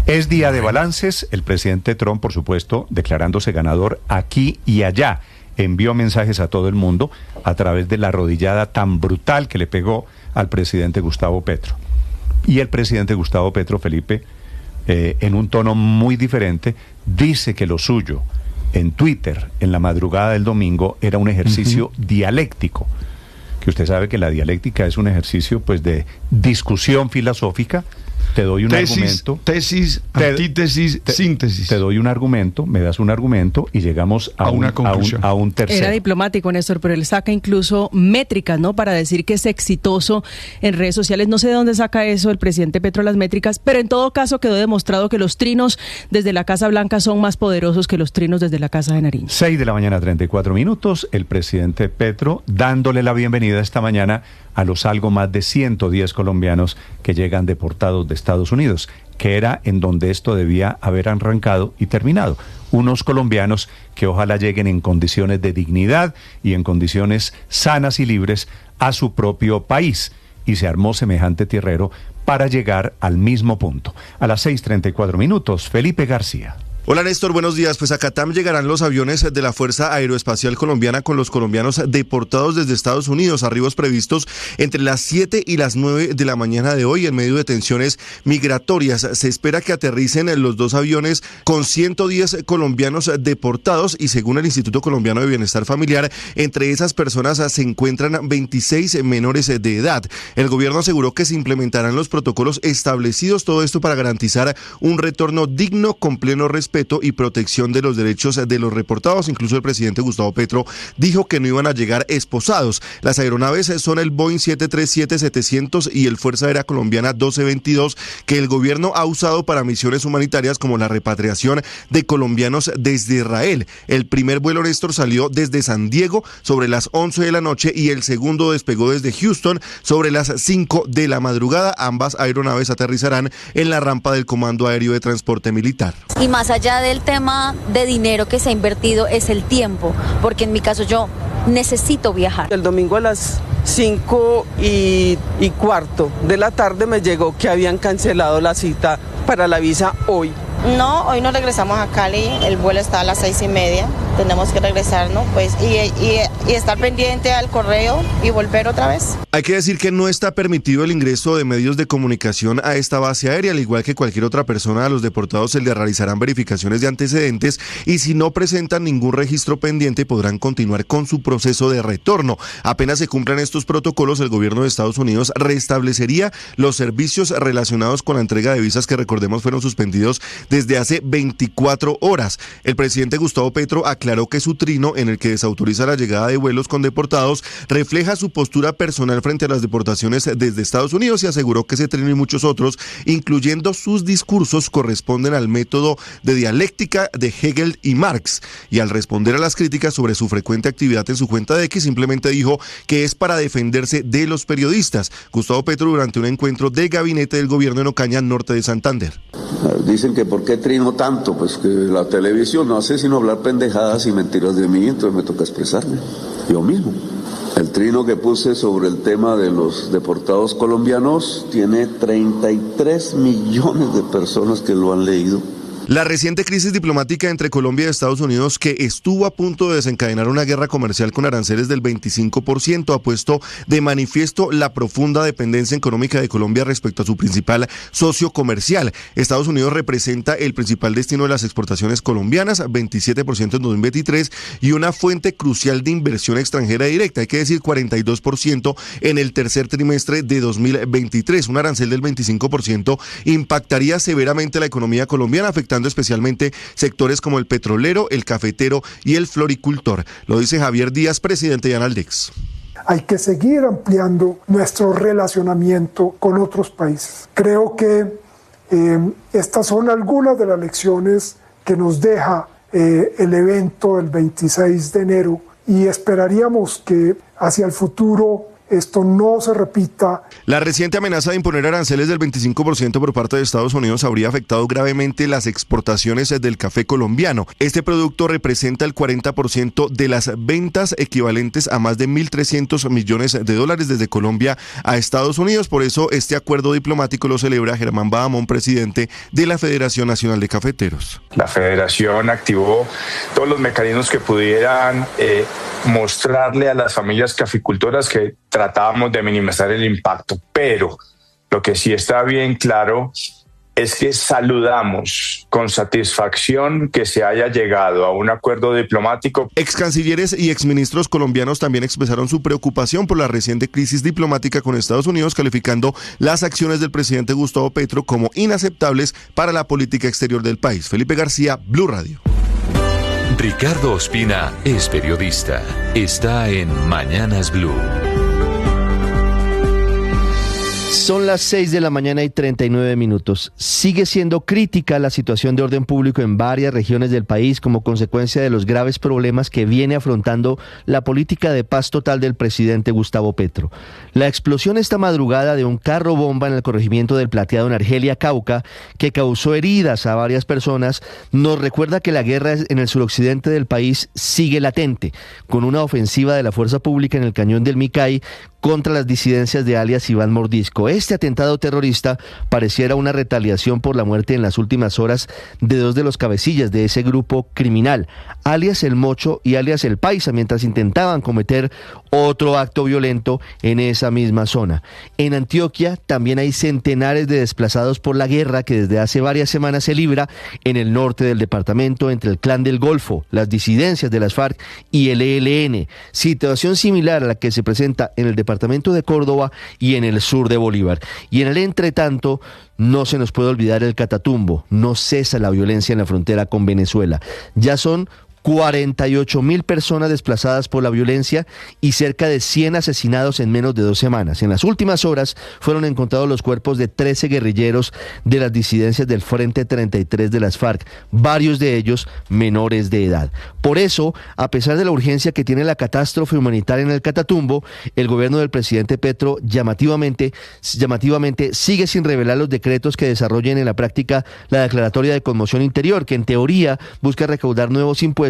Es día de balances, el presidente Trump, por supuesto, declarándose ganador aquí y allá, envió mensajes a todo el mundo a través de la arrodillada tan brutal que le pegó al presidente Gustavo Petro. Y el presidente Gustavo Petro, Felipe, en un tono muy diferente, dice que lo suyo en Twitter, en la madrugada del domingo, era un ejercicio dialéctico. Que usted sabe que la dialéctica es un ejercicio, pues, de discusión filosófica. Te doy un argumento. Tesis, antítesis, síntesis. Te doy un argumento, me das un argumento y llegamos a una conclusión. A un tercero. Era diplomático, Néstor, pero él saca incluso métricas, ¿no? Para decir que es exitoso en redes sociales. No sé de dónde saca eso el presidente Petro, las métricas, pero en todo caso quedó demostrado que los trinos desde la Casa Blanca son más poderosos que los trinos desde la Casa de Nariño. 6:34 a.m, el presidente Petro dándole la bienvenida esta mañana a los algo más de 110 colombianos que llegan deportados de Estados Unidos, que era en donde esto debía haber arrancado y terminado. Unos colombianos que ojalá lleguen en condiciones de dignidad y en condiciones sanas y libres a su propio país. Y se armó semejante tierrero para llegar al mismo punto. A las 6:34 a.m, Felipe García. Hola Néstor, buenos días. Pues a Catam llegarán los aviones de la Fuerza Aeroespacial Colombiana con los colombianos deportados desde Estados Unidos, arribos previstos entre las 7 y las 9 de la mañana de hoy en medio de tensiones migratorias. Se espera que aterricen los dos aviones con 110 colombianos deportados y según el Instituto Colombiano de Bienestar Familiar, entre esas personas se encuentran 26 menores de edad. El gobierno aseguró que se implementarán los protocolos establecidos, todo esto para garantizar un retorno digno con pleno respeto y protección de los derechos de los reportados. Incluso el presidente Gustavo Petro dijo que no iban a llegar esposados. Las aeronaves son el Boeing 737-700 y el Fuerza Aérea Colombiana 1222, que el gobierno ha usado para misiones humanitarias como la repatriación de colombianos desde Israel. El primer vuelo, Néstor, salió desde San Diego sobre las 11 de la noche y el segundo despegó desde Houston sobre las 5 de la madrugada. Ambas aeronaves aterrizarán en la rampa del Comando Aéreo de Transporte Militar. Y más allá del tema de dinero que se ha invertido es el tiempo, porque en mi caso yo necesito viajar. El domingo a las 5:15 de la tarde me llegó que habían cancelado la cita para la visa hoy. No, hoy no regresamos a Cali, el vuelo está a las 6:30, tenemos que regresar, ¿no? Pues, y estar pendiente al correo y volver otra vez. Hay que decir que no está permitido el ingreso de medios de comunicación a esta base aérea, al igual que cualquier otra persona. A los deportados se les realizarán verificaciones de antecedentes y si no presentan ningún registro pendiente podrán continuar con su proceso de retorno. Apenas se cumplan estos protocolos, el gobierno de Estados Unidos restablecería los servicios relacionados con la entrega de visas que, recordemos, fueron suspendidos desde hace 24 horas. El presidente Gustavo Petro aclaró que su trino, en el que desautoriza la llegada de vuelos con deportados, refleja su postura personal frente a las deportaciones desde Estados Unidos y aseguró que ese trino y muchos otros, incluyendo sus discursos, corresponden al método de dialéctica de Hegel y Marx. Y al responder a las críticas sobre su frecuente actividad en su cuenta de X, simplemente dijo que es para defenderse de los periodistas. Gustavo Petro durante un encuentro de gabinete del gobierno en Ocaña, norte de Santander. Dicen que ¿por qué trino tanto? Pues que la televisión no hace sino hablar pendejadas y mentiras de mí, entonces me toca expresarme, yo mismo. El trino que puse sobre el tema de los deportados colombianos tiene 33 millones de personas que lo han leído. La reciente crisis diplomática entre Colombia y Estados Unidos, que estuvo a punto de desencadenar una guerra comercial con aranceles del 25%, ha puesto de manifiesto la profunda dependencia económica de Colombia respecto a su principal socio comercial. Estados Unidos representa el principal destino de las exportaciones colombianas, 27% en 2023, y una fuente crucial de inversión extranjera directa, hay que decir 42% en el tercer trimestre de 2023. Un arancel del 25% impactaría severamente la economía colombiana, afectando especialmente sectores como el petrolero, el cafetero y el floricultor. Lo dice Javier Díaz, presidente de Analdex. hay que seguir ampliando nuestro relacionamiento con otros países. Creo que estas son algunas de las lecciones que nos deja el evento del 26 de enero y esperaríamos que hacia el futuro esto no se repita. La reciente amenaza de imponer aranceles del 25% por parte de Estados Unidos habría afectado gravemente las exportaciones del café colombiano. Este producto representa el 40% de las ventas, equivalentes a más de 1.300 millones de dólares desde Colombia a Estados Unidos. Por eso este acuerdo diplomático lo celebra Germán Bahamón, presidente de la Federación Nacional de Cafeteros. La federación activó todos los mecanismos que pudieran mostrarle a las familias caficultoras que tratábamos de minimizar el impacto, pero lo que sí está bien claro es que saludamos con satisfacción que se haya llegado a un acuerdo diplomático. Ex cancilleres y exministros colombianos también expresaron su preocupación por la reciente crisis diplomática con Estados Unidos, calificando las acciones del presidente Gustavo Petro como inaceptables para la política exterior del país. Felipe García, Blue Radio. Ricardo Ospina es periodista. Está en Mañanas Blue. Son las 6 de la mañana y 39 minutos. Sigue siendo crítica la situación de orden público en varias regiones del país como consecuencia de los graves problemas que viene afrontando la política de paz total del presidente Gustavo Petro. La explosión esta madrugada de un carro bomba en el corregimiento del Plateado en Argelia, Cauca, que causó heridas a varias personas, nos recuerda que la guerra en el suroccidente del país sigue latente, con una ofensiva de la fuerza pública en el cañón del Micay contra las disidencias de alias Iván Mordisco. Este atentado terrorista pareciera una retaliación por la muerte en las últimas horas de dos de los cabecillas de ese grupo criminal, alias El Mocho y alias El Paisa, mientras intentaban cometer otro acto violento en esa misma zona. En Antioquia también hay centenares de desplazados por la guerra que desde hace varias semanas se libra en el norte del departamento entre el Clan del Golfo, las disidencias de las FARC y el ELN. Situación similar a la que se presenta en el departamento de Córdoba y en el sur de Bolívar. Y en el entretanto, no se nos puede olvidar el Catatumbo. No cesa la violencia en la frontera con Venezuela. Ya son 48.000 personas desplazadas por la violencia y cerca de 100 asesinados en menos de 2 semanas. En las últimas horas fueron encontrados los cuerpos de 13 guerrilleros de las disidencias del Frente 33 de las FARC, varios de ellos menores de edad. Por eso, a pesar de la urgencia que tiene la catástrofe humanitaria en el Catatumbo, el gobierno del presidente Petro llamativamente sigue sin revelar los decretos que desarrollen en la práctica la declaratoria de conmoción interior, que en teoría busca recaudar nuevos impuestos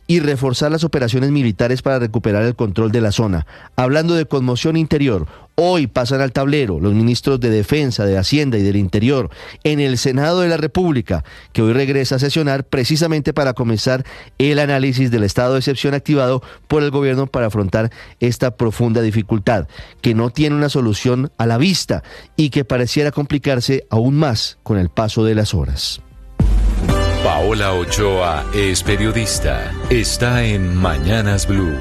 y reforzar las operaciones militares para recuperar el control de la zona. Hablando de conmoción interior, hoy pasan al tablero los ministros de Defensa, de Hacienda y del Interior en el Senado de la República, que hoy regresa a sesionar precisamente para comenzar el análisis del estado de excepción activado por el gobierno para afrontar esta profunda dificultad, que no tiene una solución a la vista y que pareciera complicarse aún más con el paso de las horas. Paola Ochoa es periodista. Está en Mañanas Blue.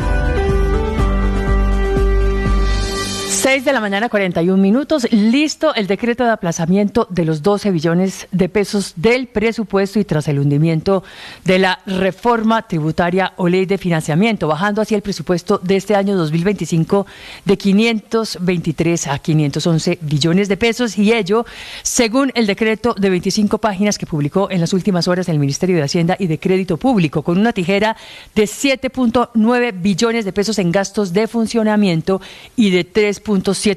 6 de la mañana, 41 minutos. Listo el decreto de aplazamiento de los 12 billones de pesos del presupuesto y tras el hundimiento de la reforma tributaria o ley de financiamiento, bajando así el presupuesto de este año 2025 de 523 a 511 billones de pesos, y ello según el decreto de 25 páginas que publicó en las últimas horas el Ministerio de Hacienda y de Crédito Público, con una tijera de 7.9 billones de pesos en gastos de funcionamiento y de 3.7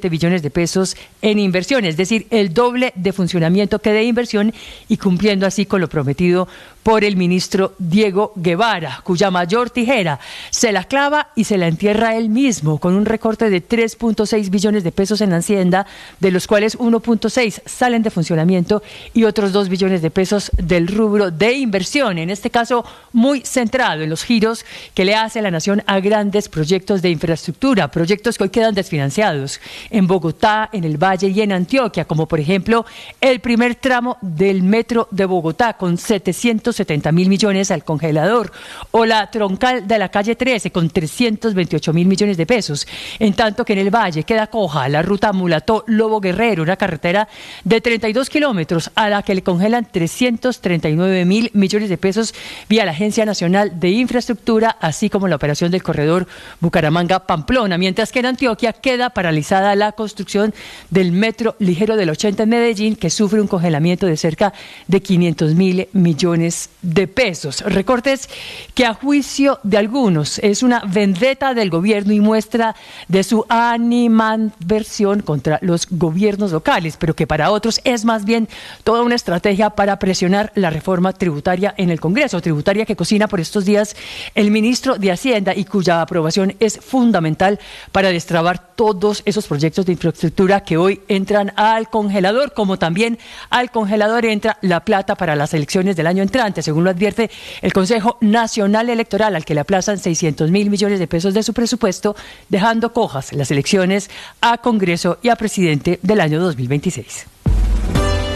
billones de pesos en inversión, es decir, el doble de funcionamiento que de inversión, y cumpliendo así con lo prometido por el ministro Diego Guevara, cuya mayor tijera se la clava y se la entierra él mismo, con un recorte de 3.6 billones de pesos en Hacienda, de los cuales 1.6 salen de funcionamiento y otros 2 billones de pesos del rubro de inversión, en este caso muy centrado en los giros que le hace la nación a grandes proyectos de infraestructura, proyectos que hoy quedan desfinanciados. congelados en Bogotá, en el Valle y en Antioquia, como por ejemplo el primer tramo del metro de Bogotá con 770.000 millones al congelador, o la troncal de la calle 13 con 328.000 millones de pesos, en tanto que en el Valle queda coja la ruta Mulató-Lobo Guerrero, una carretera de 32 kilómetros a la que le congelan 339.000 millones de pesos vía la Agencia Nacional de Infraestructura, así como la operación del corredor Bucaramanga-Pamplona, mientras que en Antioquia queda paralizada la construcción del metro ligero del 80 en Medellín, que sufre un congelamiento de cerca de 500.000 millones de pesos. Recortes que a juicio de algunos es una vendetta del gobierno y muestra de su animadversión contra los gobiernos locales, pero que para otros es más bien toda una estrategia para presionar la reforma tributaria en el Congreso, tributaria que cocina por estos días el ministro de Hacienda y cuya aprobación es fundamental para destrabar todos esos proyectos de infraestructura que hoy entran al congelador, como también al congelador entra la plata para las elecciones del año entrante, según lo advierte el Consejo Nacional Electoral, al que le aplazan 600.000 millones de pesos de su presupuesto, dejando cojas las elecciones a Congreso y a presidente del año 2026.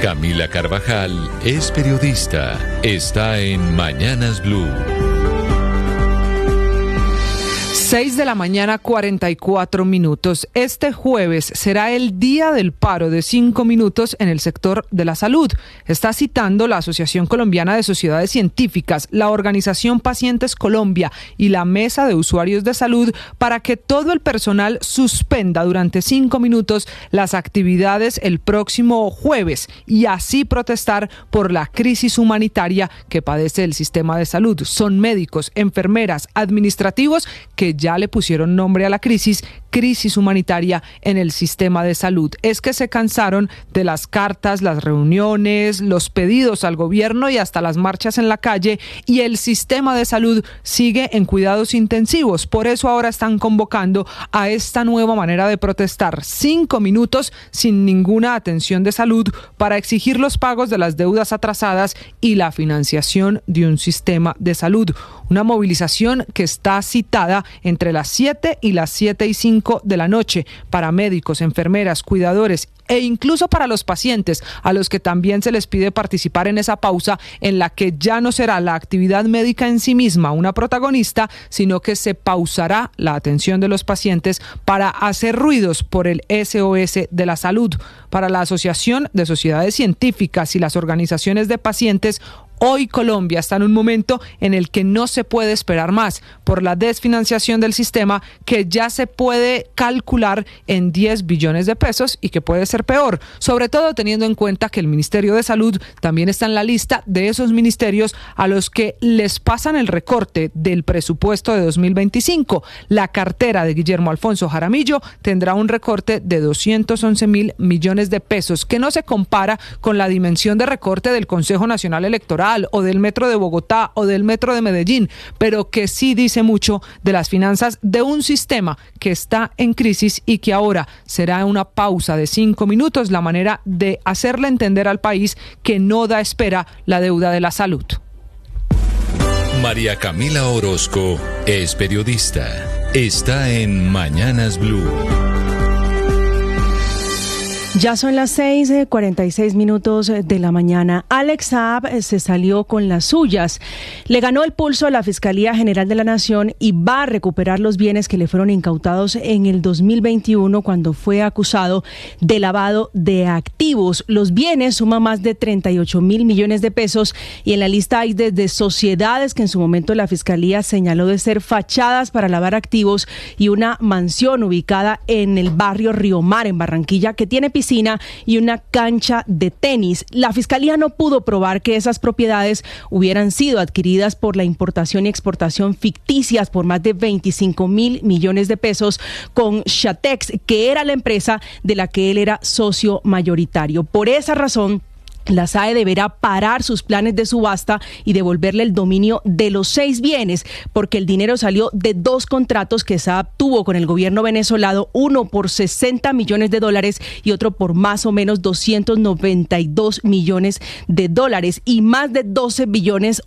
Camila Carvajal es periodista. Está en Mañanas Blue. 6 de la mañana, 44 minutos. Este jueves será el día del paro de 5 minutos en el sector de la salud. Está citando la Asociación Colombiana de Sociedades Científicas, la Organización Pacientes Colombia y la Mesa de Usuarios de Salud para que todo el personal suspenda durante 5 minutos las actividades el próximo jueves y así protestar por la crisis humanitaria que padece el sistema de salud. Son médicos, enfermeras, administrativos que ya le pusieron nombre a la crisis humanitaria en el sistema de salud. Es que se cansaron de las cartas, las reuniones, los pedidos al gobierno y hasta las marchas en la calle, y el sistema de salud sigue en cuidados intensivos. Por eso ahora están convocando a esta nueva manera de protestar: 5 minutos sin ninguna atención de salud para exigir los pagos de las deudas atrasadas y la financiación de un sistema de salud. Una movilización que está citada entre las 7 y las 7:05 de la noche para médicos, enfermeras, cuidadores e incluso para los pacientes, a los que también se les pide participar en esa pausa en la que ya no será la actividad médica en sí misma una protagonista, sino que se pausará la atención de los pacientes para hacer ruidos por el SOS de la salud. Para la Asociación de Sociedades Científicas y las organizaciones de pacientes, hoy Colombia está en un momento en el que no se puede esperar más por la desfinanciación del sistema, que ya se puede calcular en 10 billones de pesos y que puede ser peor, sobre todo teniendo en cuenta que el Ministerio de Salud también está en la lista de esos ministerios a los que les pasan el recorte del presupuesto de 2025. La cartera de Guillermo Alfonso Jaramillo tendrá un recorte de 211.000 millones de pesos, que no se compara con la dimensión de recorte del Consejo Nacional Electoral o del Metro de Bogotá o del Metro de Medellín, pero que sí dice mucho de las finanzas de un sistema que está en crisis y que ahora será una pausa de 5 minutos, la manera de hacerle entender al país que no da espera la deuda de la salud. María Camila Orozco es periodista. Está en Mañanas Blue. Ya son las 6:46 minutos de la mañana. Alex Saab se salió con las suyas. Le ganó el pulso a la Fiscalía General de la Nación y va a recuperar los bienes que le fueron incautados en el 2021 cuando fue acusado de lavado de activos. Los bienes suman más de 38.000 millones de pesos y en la lista hay desde sociedades que en su momento la Fiscalía señaló de ser fachadas para lavar activos y una mansión ubicada en el barrio Río Mar, en Barranquilla, que tiene piscina y una cancha de tenis. La Fiscalía no pudo probar que esas propiedades hubieran sido adquiridas por la importación y exportación ficticias por más de 25.000 millones de pesos con Shatex, que era la empresa de la que él era socio mayoritario. Por esa razón, La SAE deberá parar sus planes de subasta y devolverle el dominio de los 6 bienes, porque el dinero salió de 2 contratos que Saab tuvo con el gobierno venezolano, uno por $60 millones y otro por más o menos $292 millones, y más de 12 millones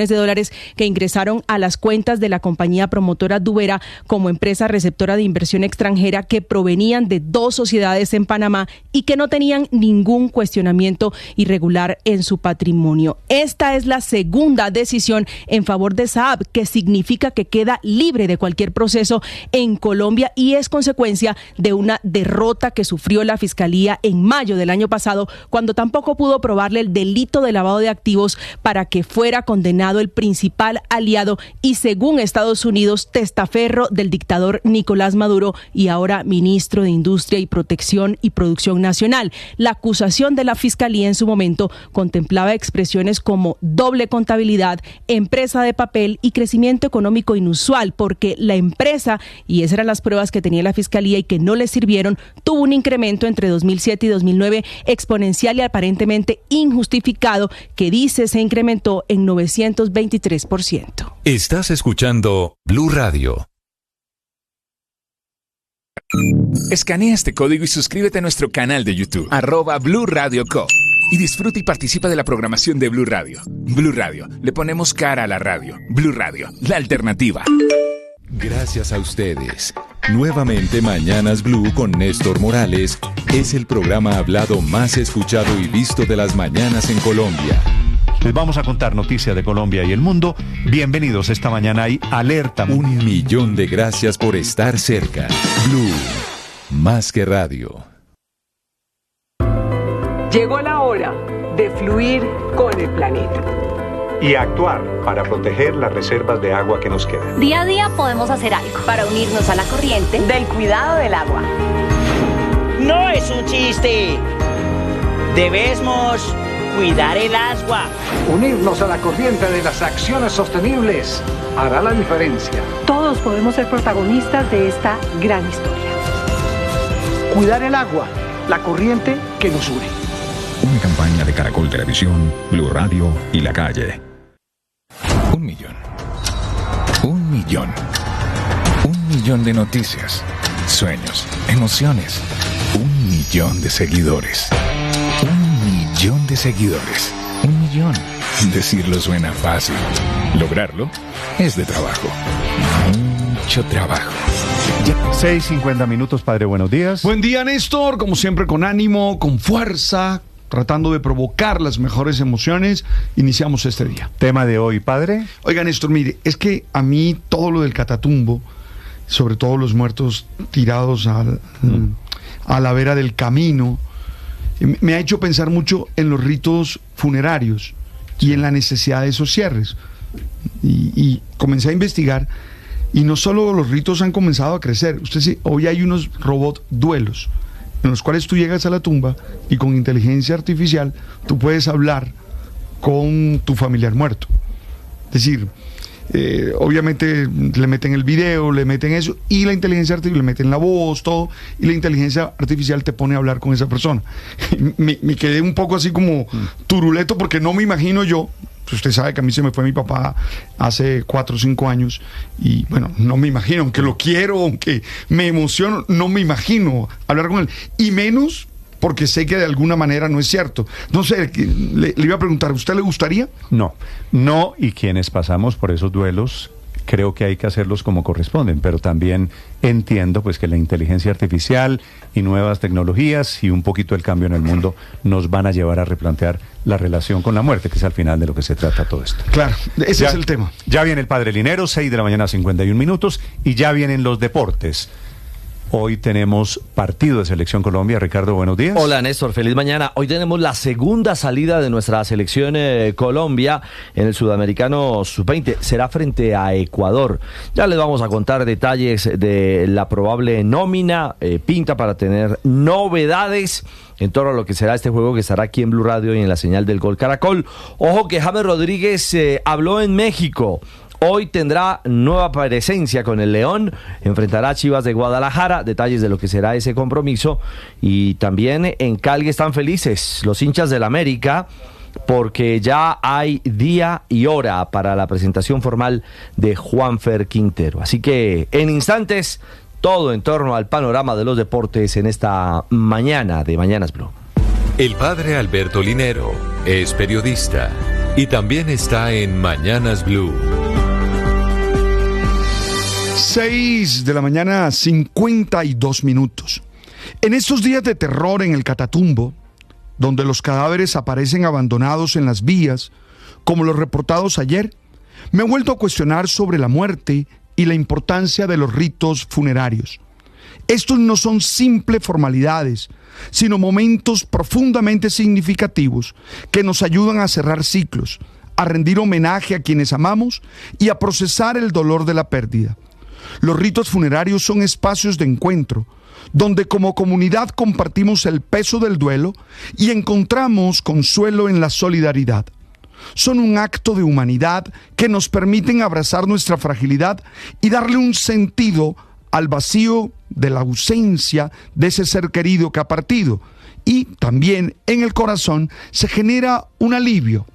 de dólares que ingresaron a las cuentas de la compañía promotora Dubera como empresa receptora de inversión extranjera, que provenían de 2 sociedades en Panamá y que no tenían ningún cuestionamiento irregular en su patrimonio. Esta es la segunda decisión en favor de Saab, que significa que queda libre de cualquier proceso en Colombia y es consecuencia de una derrota que sufrió la Fiscalía en mayo del año pasado, cuando tampoco pudo probarle el delito de lavado de activos para que fuera condenado el principal aliado y, según Estados Unidos, testaferro del dictador Nicolás Maduro y ahora ministro de Industria y Protección y Producción Nacional. La acusación de la Fiscalía en su momento contemplaba expresiones como doble contabilidad, empresa de papel y crecimiento económico inusual, porque la empresa, y esas eran las pruebas que tenía la Fiscalía y que no le sirvieron, tuvo un incremento entre 2007 y 2009 exponencial y aparentemente injustificado, que dice se incrementó en 923%. Estás escuchando Blue Radio. Escanea este código y suscríbete a nuestro canal de YouTube, @Blue Radio Co. Y disfruta y participa de la programación de Blue Radio. Blue Radio, le ponemos cara a la radio. Blue Radio, la alternativa. Gracias a ustedes. Nuevamente Mañanas Blue con Néstor Morales es el programa hablado más escuchado y visto de las mañanas en Colombia. Les vamos a contar noticias de Colombia y el mundo. Bienvenidos, esta mañana hay alerta. 1 millón de gracias por estar cerca. Blue, más que radio. Llegó la hora de fluir con el planeta. Y actuar para proteger las reservas de agua que nos quedan. Día a día podemos hacer algo para unirnos a la corriente del cuidado del agua. No es un chiste. Debemos cuidar el agua. Unirnos a la corriente de las acciones sostenibles hará la diferencia. Todos podemos ser protagonistas de esta gran historia. Cuidar el agua, la corriente que nos une. Una campaña de Caracol Televisión, Blue Radio y La Calle. 1 millón. 1 millón. 1 millón de noticias, sueños, emociones. 1 millón de seguidores. 1 millón de seguidores. 1 millón. Decirlo suena fácil. Lograrlo es de trabajo. Mucho trabajo. 6:50 minutos, padre, buenos días. Buen día, Néstor, como siempre con ánimo, con fuerza, tratando de provocar las mejores emociones, iniciamos este día. Tema de hoy, padre. Oiga, Néstor, mire, es que a mí todo lo del Catatumbo, sobre todo los muertos tirados a la vera del camino, me ha hecho pensar mucho en los ritos funerarios y en la necesidad de esos cierres. Y comencé a investigar, y no solo los ritos han comenzado a crecer. Hoy hay unos robot duelos en los cuales tú llegas a la tumba y con inteligencia artificial tú puedes hablar con tu familiar muerto. Es decir, obviamente le meten el video, le meten eso, y la inteligencia artificial le meten la voz, todo, y la inteligencia artificial te pone a hablar con esa persona. Me quedé un poco así como turuleto, porque no me imagino yo. Usted sabe que a mí se me fue mi papá hace 4 o 5 años y bueno, no me imagino, aunque lo quiero, aunque me emociono, no me imagino hablar con él, y menos porque sé que de alguna manera no es cierto. No sé, le iba a preguntar, ¿a usted le gustaría? No, y quienes pasamos por esos duelos, creo que hay que hacerlos como corresponden, pero también entiendo pues que la inteligencia artificial y nuevas tecnologías y un poquito el cambio en el mundo nos van a llevar a replantear la relación con la muerte, que es al final de lo que se trata todo esto. Claro, ese es el tema. Ya viene el Padre Linero, 6:51 a.m, y ya vienen los deportes. Hoy tenemos partido de Selección Colombia. Ricardo, buenos días. Hola, Néstor, feliz mañana. Hoy tenemos la segunda salida de nuestra Selección Colombia en el Sudamericano Sub-20. Será frente a Ecuador. Ya les vamos a contar detalles de la probable nómina. Pinta para tener novedades en torno a lo que será este juego, que estará aquí en Blue Radio y en la señal del Gol Caracol. Ojo que James Rodríguez habló en México. Hoy tendrá nueva presencia con el León, enfrentará a Chivas de Guadalajara, detalles de lo que será ese compromiso. Y también en Cali están felices los hinchas del América, porque ya hay día y hora para la presentación formal de Juanfer Quintero. Así que en instantes, todo en torno al panorama de los deportes en esta mañana de Mañanas Blue. El padre Alberto Linero es periodista y también está en Mañanas Blue. 6 de la mañana, 52 minutos. En estos días de terror en el Catatumbo, donde los cadáveres aparecen abandonados en las vías, como los reportados ayer, me he vuelto a cuestionar sobre la muerte y la importancia de los ritos funerarios. Estos no son simples formalidades, sino momentos profundamente significativos que nos ayudan a cerrar ciclos, a rendir homenaje a quienes amamos y a procesar el dolor de la pérdida. Los ritos funerarios son espacios de encuentro, donde como comunidad compartimos el peso del duelo y encontramos consuelo en la solidaridad. Son un acto de humanidad que nos permiten abrazar nuestra fragilidad y darle un sentido al vacío de la ausencia de ese ser querido que ha partido. Y también en el corazón se genera un alivio.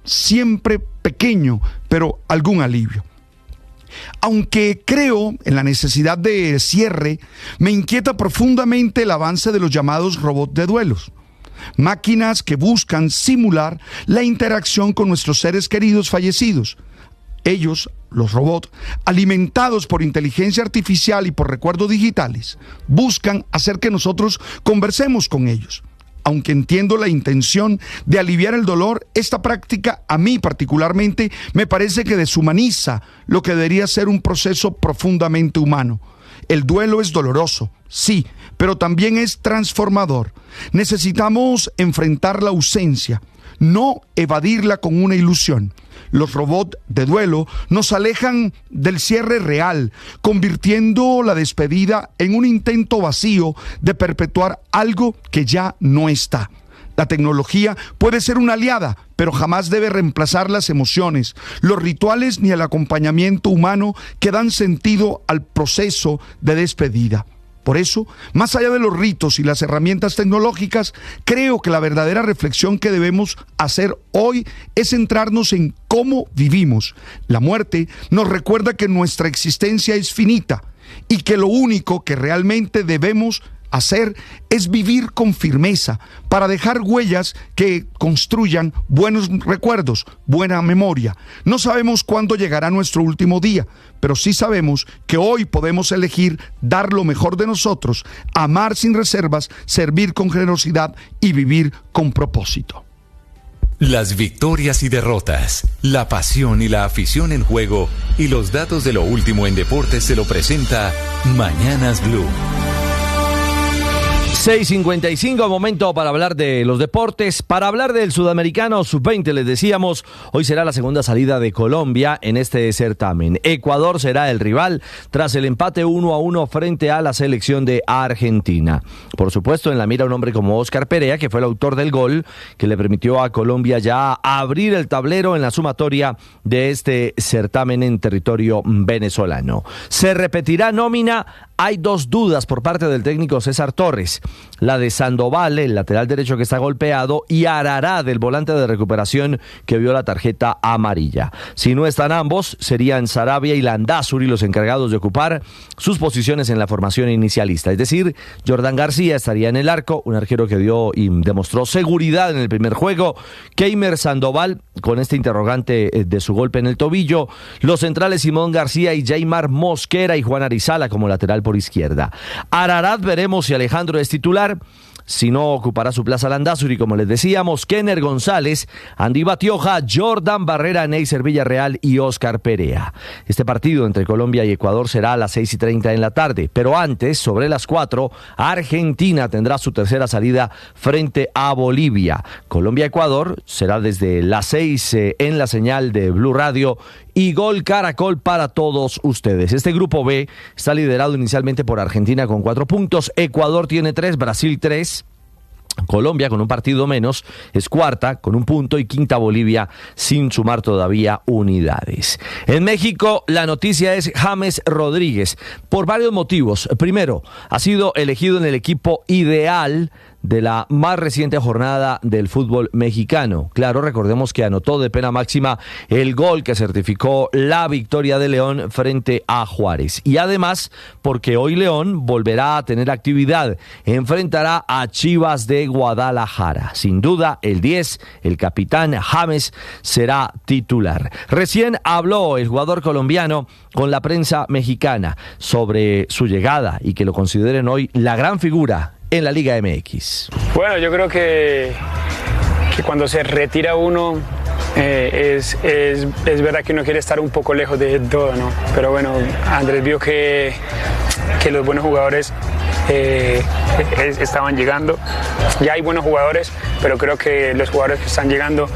Siempre pequeño, pero algún alivio. Aunque creo en la necesidad de cierre, me inquieta profundamente el avance de los llamados robots de duelos. Máquinas que buscan simular la interacción con nuestros seres queridos fallecidos. Ellos, los robots, alimentados por inteligencia artificial y por recuerdos digitales, buscan hacer que nosotros conversemos con ellos. Aunque entiendo la intención de aliviar el dolor, esta práctica a mí particularmente me parece que deshumaniza lo que debería ser un proceso profundamente humano. El duelo es doloroso, sí, pero también es transformador. Necesitamos enfrentar la ausencia, no evadirla con una ilusión. Los robots de duelo nos alejan del cierre real, convirtiendo la despedida en un intento vacío de perpetuar algo que ya no está. La tecnología puede ser una aliada, pero jamás debe reemplazar las emociones, los rituales ni el acompañamiento humano que dan sentido al proceso de despedida. Por eso, más allá de los ritos y las herramientas tecnológicas, creo que la verdadera reflexión que debemos hacer hoy es centrarnos en cómo vivimos. La muerte nos recuerda que nuestra existencia es finita y que lo único que realmente debemos hacer es vivir con firmeza para dejar huellas que construyan buenos recuerdos, buena memoria. No sabemos cuándo llegará nuestro último día, pero sí sabemos que hoy podemos elegir dar lo mejor de nosotros, amar sin reservas, servir con generosidad y vivir con propósito. Las victorias y derrotas, la pasión y la afición en juego y los datos de lo último en deportes se lo presenta Mañanas Blue. 6:55, momento para hablar de los deportes, para hablar del Sudamericano Sub-20, les decíamos, hoy será la segunda salida de Colombia en este certamen. Ecuador será el rival tras el empate 1-1 frente a la selección de Argentina. Por supuesto, en la mira un hombre como Óscar Perea, que fue el autor del gol que le permitió a Colombia ya abrir el tablero en la sumatoria de este certamen en territorio venezolano. ¿Se repetirá nómina? Hay dos dudas por parte del técnico César Torres. La de Sandoval, el lateral derecho que está golpeado, y Arará, del volante de recuperación que vio la tarjeta amarilla. Si no están ambos, serían Sarabia y Landázuri los encargados de ocupar sus posiciones en la formación inicialista. Es decir, Jordan García estaría en el arco, un arquero que dio y demostró seguridad en el primer juego. Keimer Sandoval, con este interrogante de su golpe en el tobillo. Los centrales Simón García y Jaymar Mosquera y Juan Arizala como lateral por izquierda. Ararat veremos si Alejandro es titular. Si no, ocupará su plaza Landázuri, como les decíamos, Kenner González, Andy Batioja, Jordan Barrera, Neisser Villarreal y Óscar Perea. Este partido entre Colombia y Ecuador será a las 6:30 en la tarde, pero antes, sobre las 4, Argentina tendrá su tercera salida frente a Bolivia. Colombia-Ecuador será desde las 6 en la señal de Blue Radio y Gol Caracol para todos ustedes. Este grupo B está liderado inicialmente por Argentina con 4 puntos, Ecuador tiene 3, Brasil 3, Colombia, con un partido menos, es cuarta con un punto y quinta Bolivia sin sumar todavía unidades. En México, la noticia es James Rodríguez, por varios motivos. Primero, ha sido elegido en el equipo ideal de la más reciente jornada del fútbol mexicano. Claro, recordemos que anotó de pena máxima el gol que certificó la victoria de León frente a Juárez. Y además, porque hoy León volverá a tener actividad, enfrentará a Chivas de Guadalajara. Sin duda, el 10, el capitán James, será titular. Recién habló el jugador colombiano con la prensa mexicana sobre su llegada y que lo consideren hoy la gran figura en la Liga MX. Bueno, yo creo que cuando se retira uno es verdad que uno quiere estar un poco lejos de todo, ¿no? Pero bueno, Andrés vio que los buenos jugadores estaban llegando. Ya hay buenos jugadores, pero creo que los jugadores que están llegando,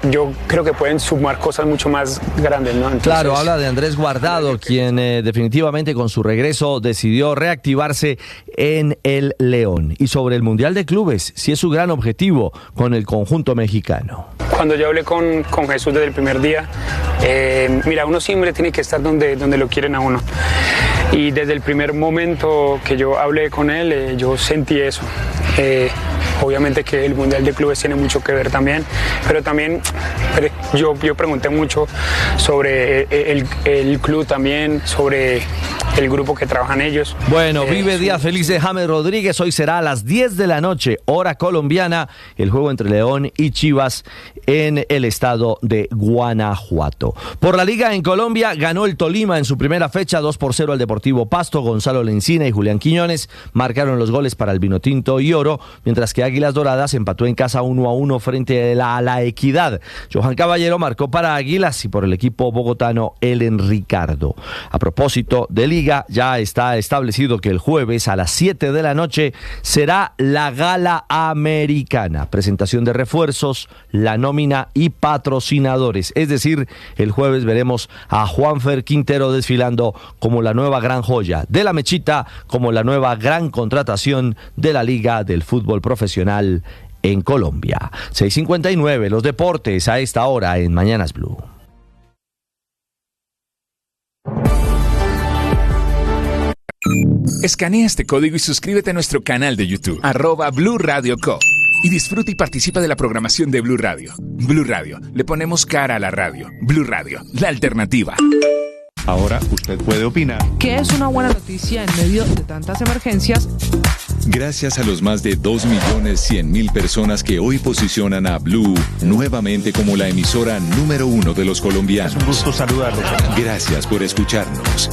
yo creo que pueden sumar cosas mucho más grandes, ¿no? Entonces, claro, habla de Andrés Guardado, quien definitivamente con su regreso decidió reactivarse en el León. Y sobre el Mundial de Clubes, si es su gran objetivo con el conjunto mexicano. Cuando yo hablé con Jesús desde el primer día, mira, uno siempre tiene que estar donde lo quieren a uno. Y desde el primer momento que yo hablé con él, yo sentí eso. Obviamente que el Mundial de Clubes tiene mucho que ver también, pero también yo pregunté mucho sobre el club también, sobre el grupo que trabajan ellos. Bueno, vive día feliz de James Rodríguez. Hoy será a las 10 de la noche, hora colombiana, el juego entre León y Chivas en el estado de Guanajuato. Por la Liga en Colombia, ganó el Tolima en su primera fecha 2-0 al Deportivo Pasto. Gonzalo Lencina y Julián Quiñones marcaron los goles para el Vinotinto y Oro, mientras que Águilas Doradas empató en casa 1-1 frente a la Equidad. Johan Caballero marcó para Águilas y por el equipo bogotano Elen Ricardo. A propósito de Liga, ya está establecido que el jueves a las 7 de la noche será la Gala Americana, presentación de refuerzos, la nómina y patrocinadores. Es decir, el jueves veremos a Juanfer Quintero desfilando como la nueva gran joya de la mechita, como la nueva gran contratación de la Liga del Fútbol Profesional en Colombia. 6:59, los deportes a esta hora en Mañanas Blue. Escanea este código y suscríbete a nuestro canal de YouTube, @Blue Radio Co. Y disfruta y participa de la programación de Blue Radio. Blue Radio, le ponemos cara a la radio. Blue Radio, la alternativa. Ahora usted puede opinar. ¿Qué es una buena noticia en medio de tantas emergencias? Gracias a los más de 2.100.000 personas que hoy posicionan a Blue nuevamente como la emisora número 1 de los colombianos. Es un gusto saludarlos. Gracias por escucharnos.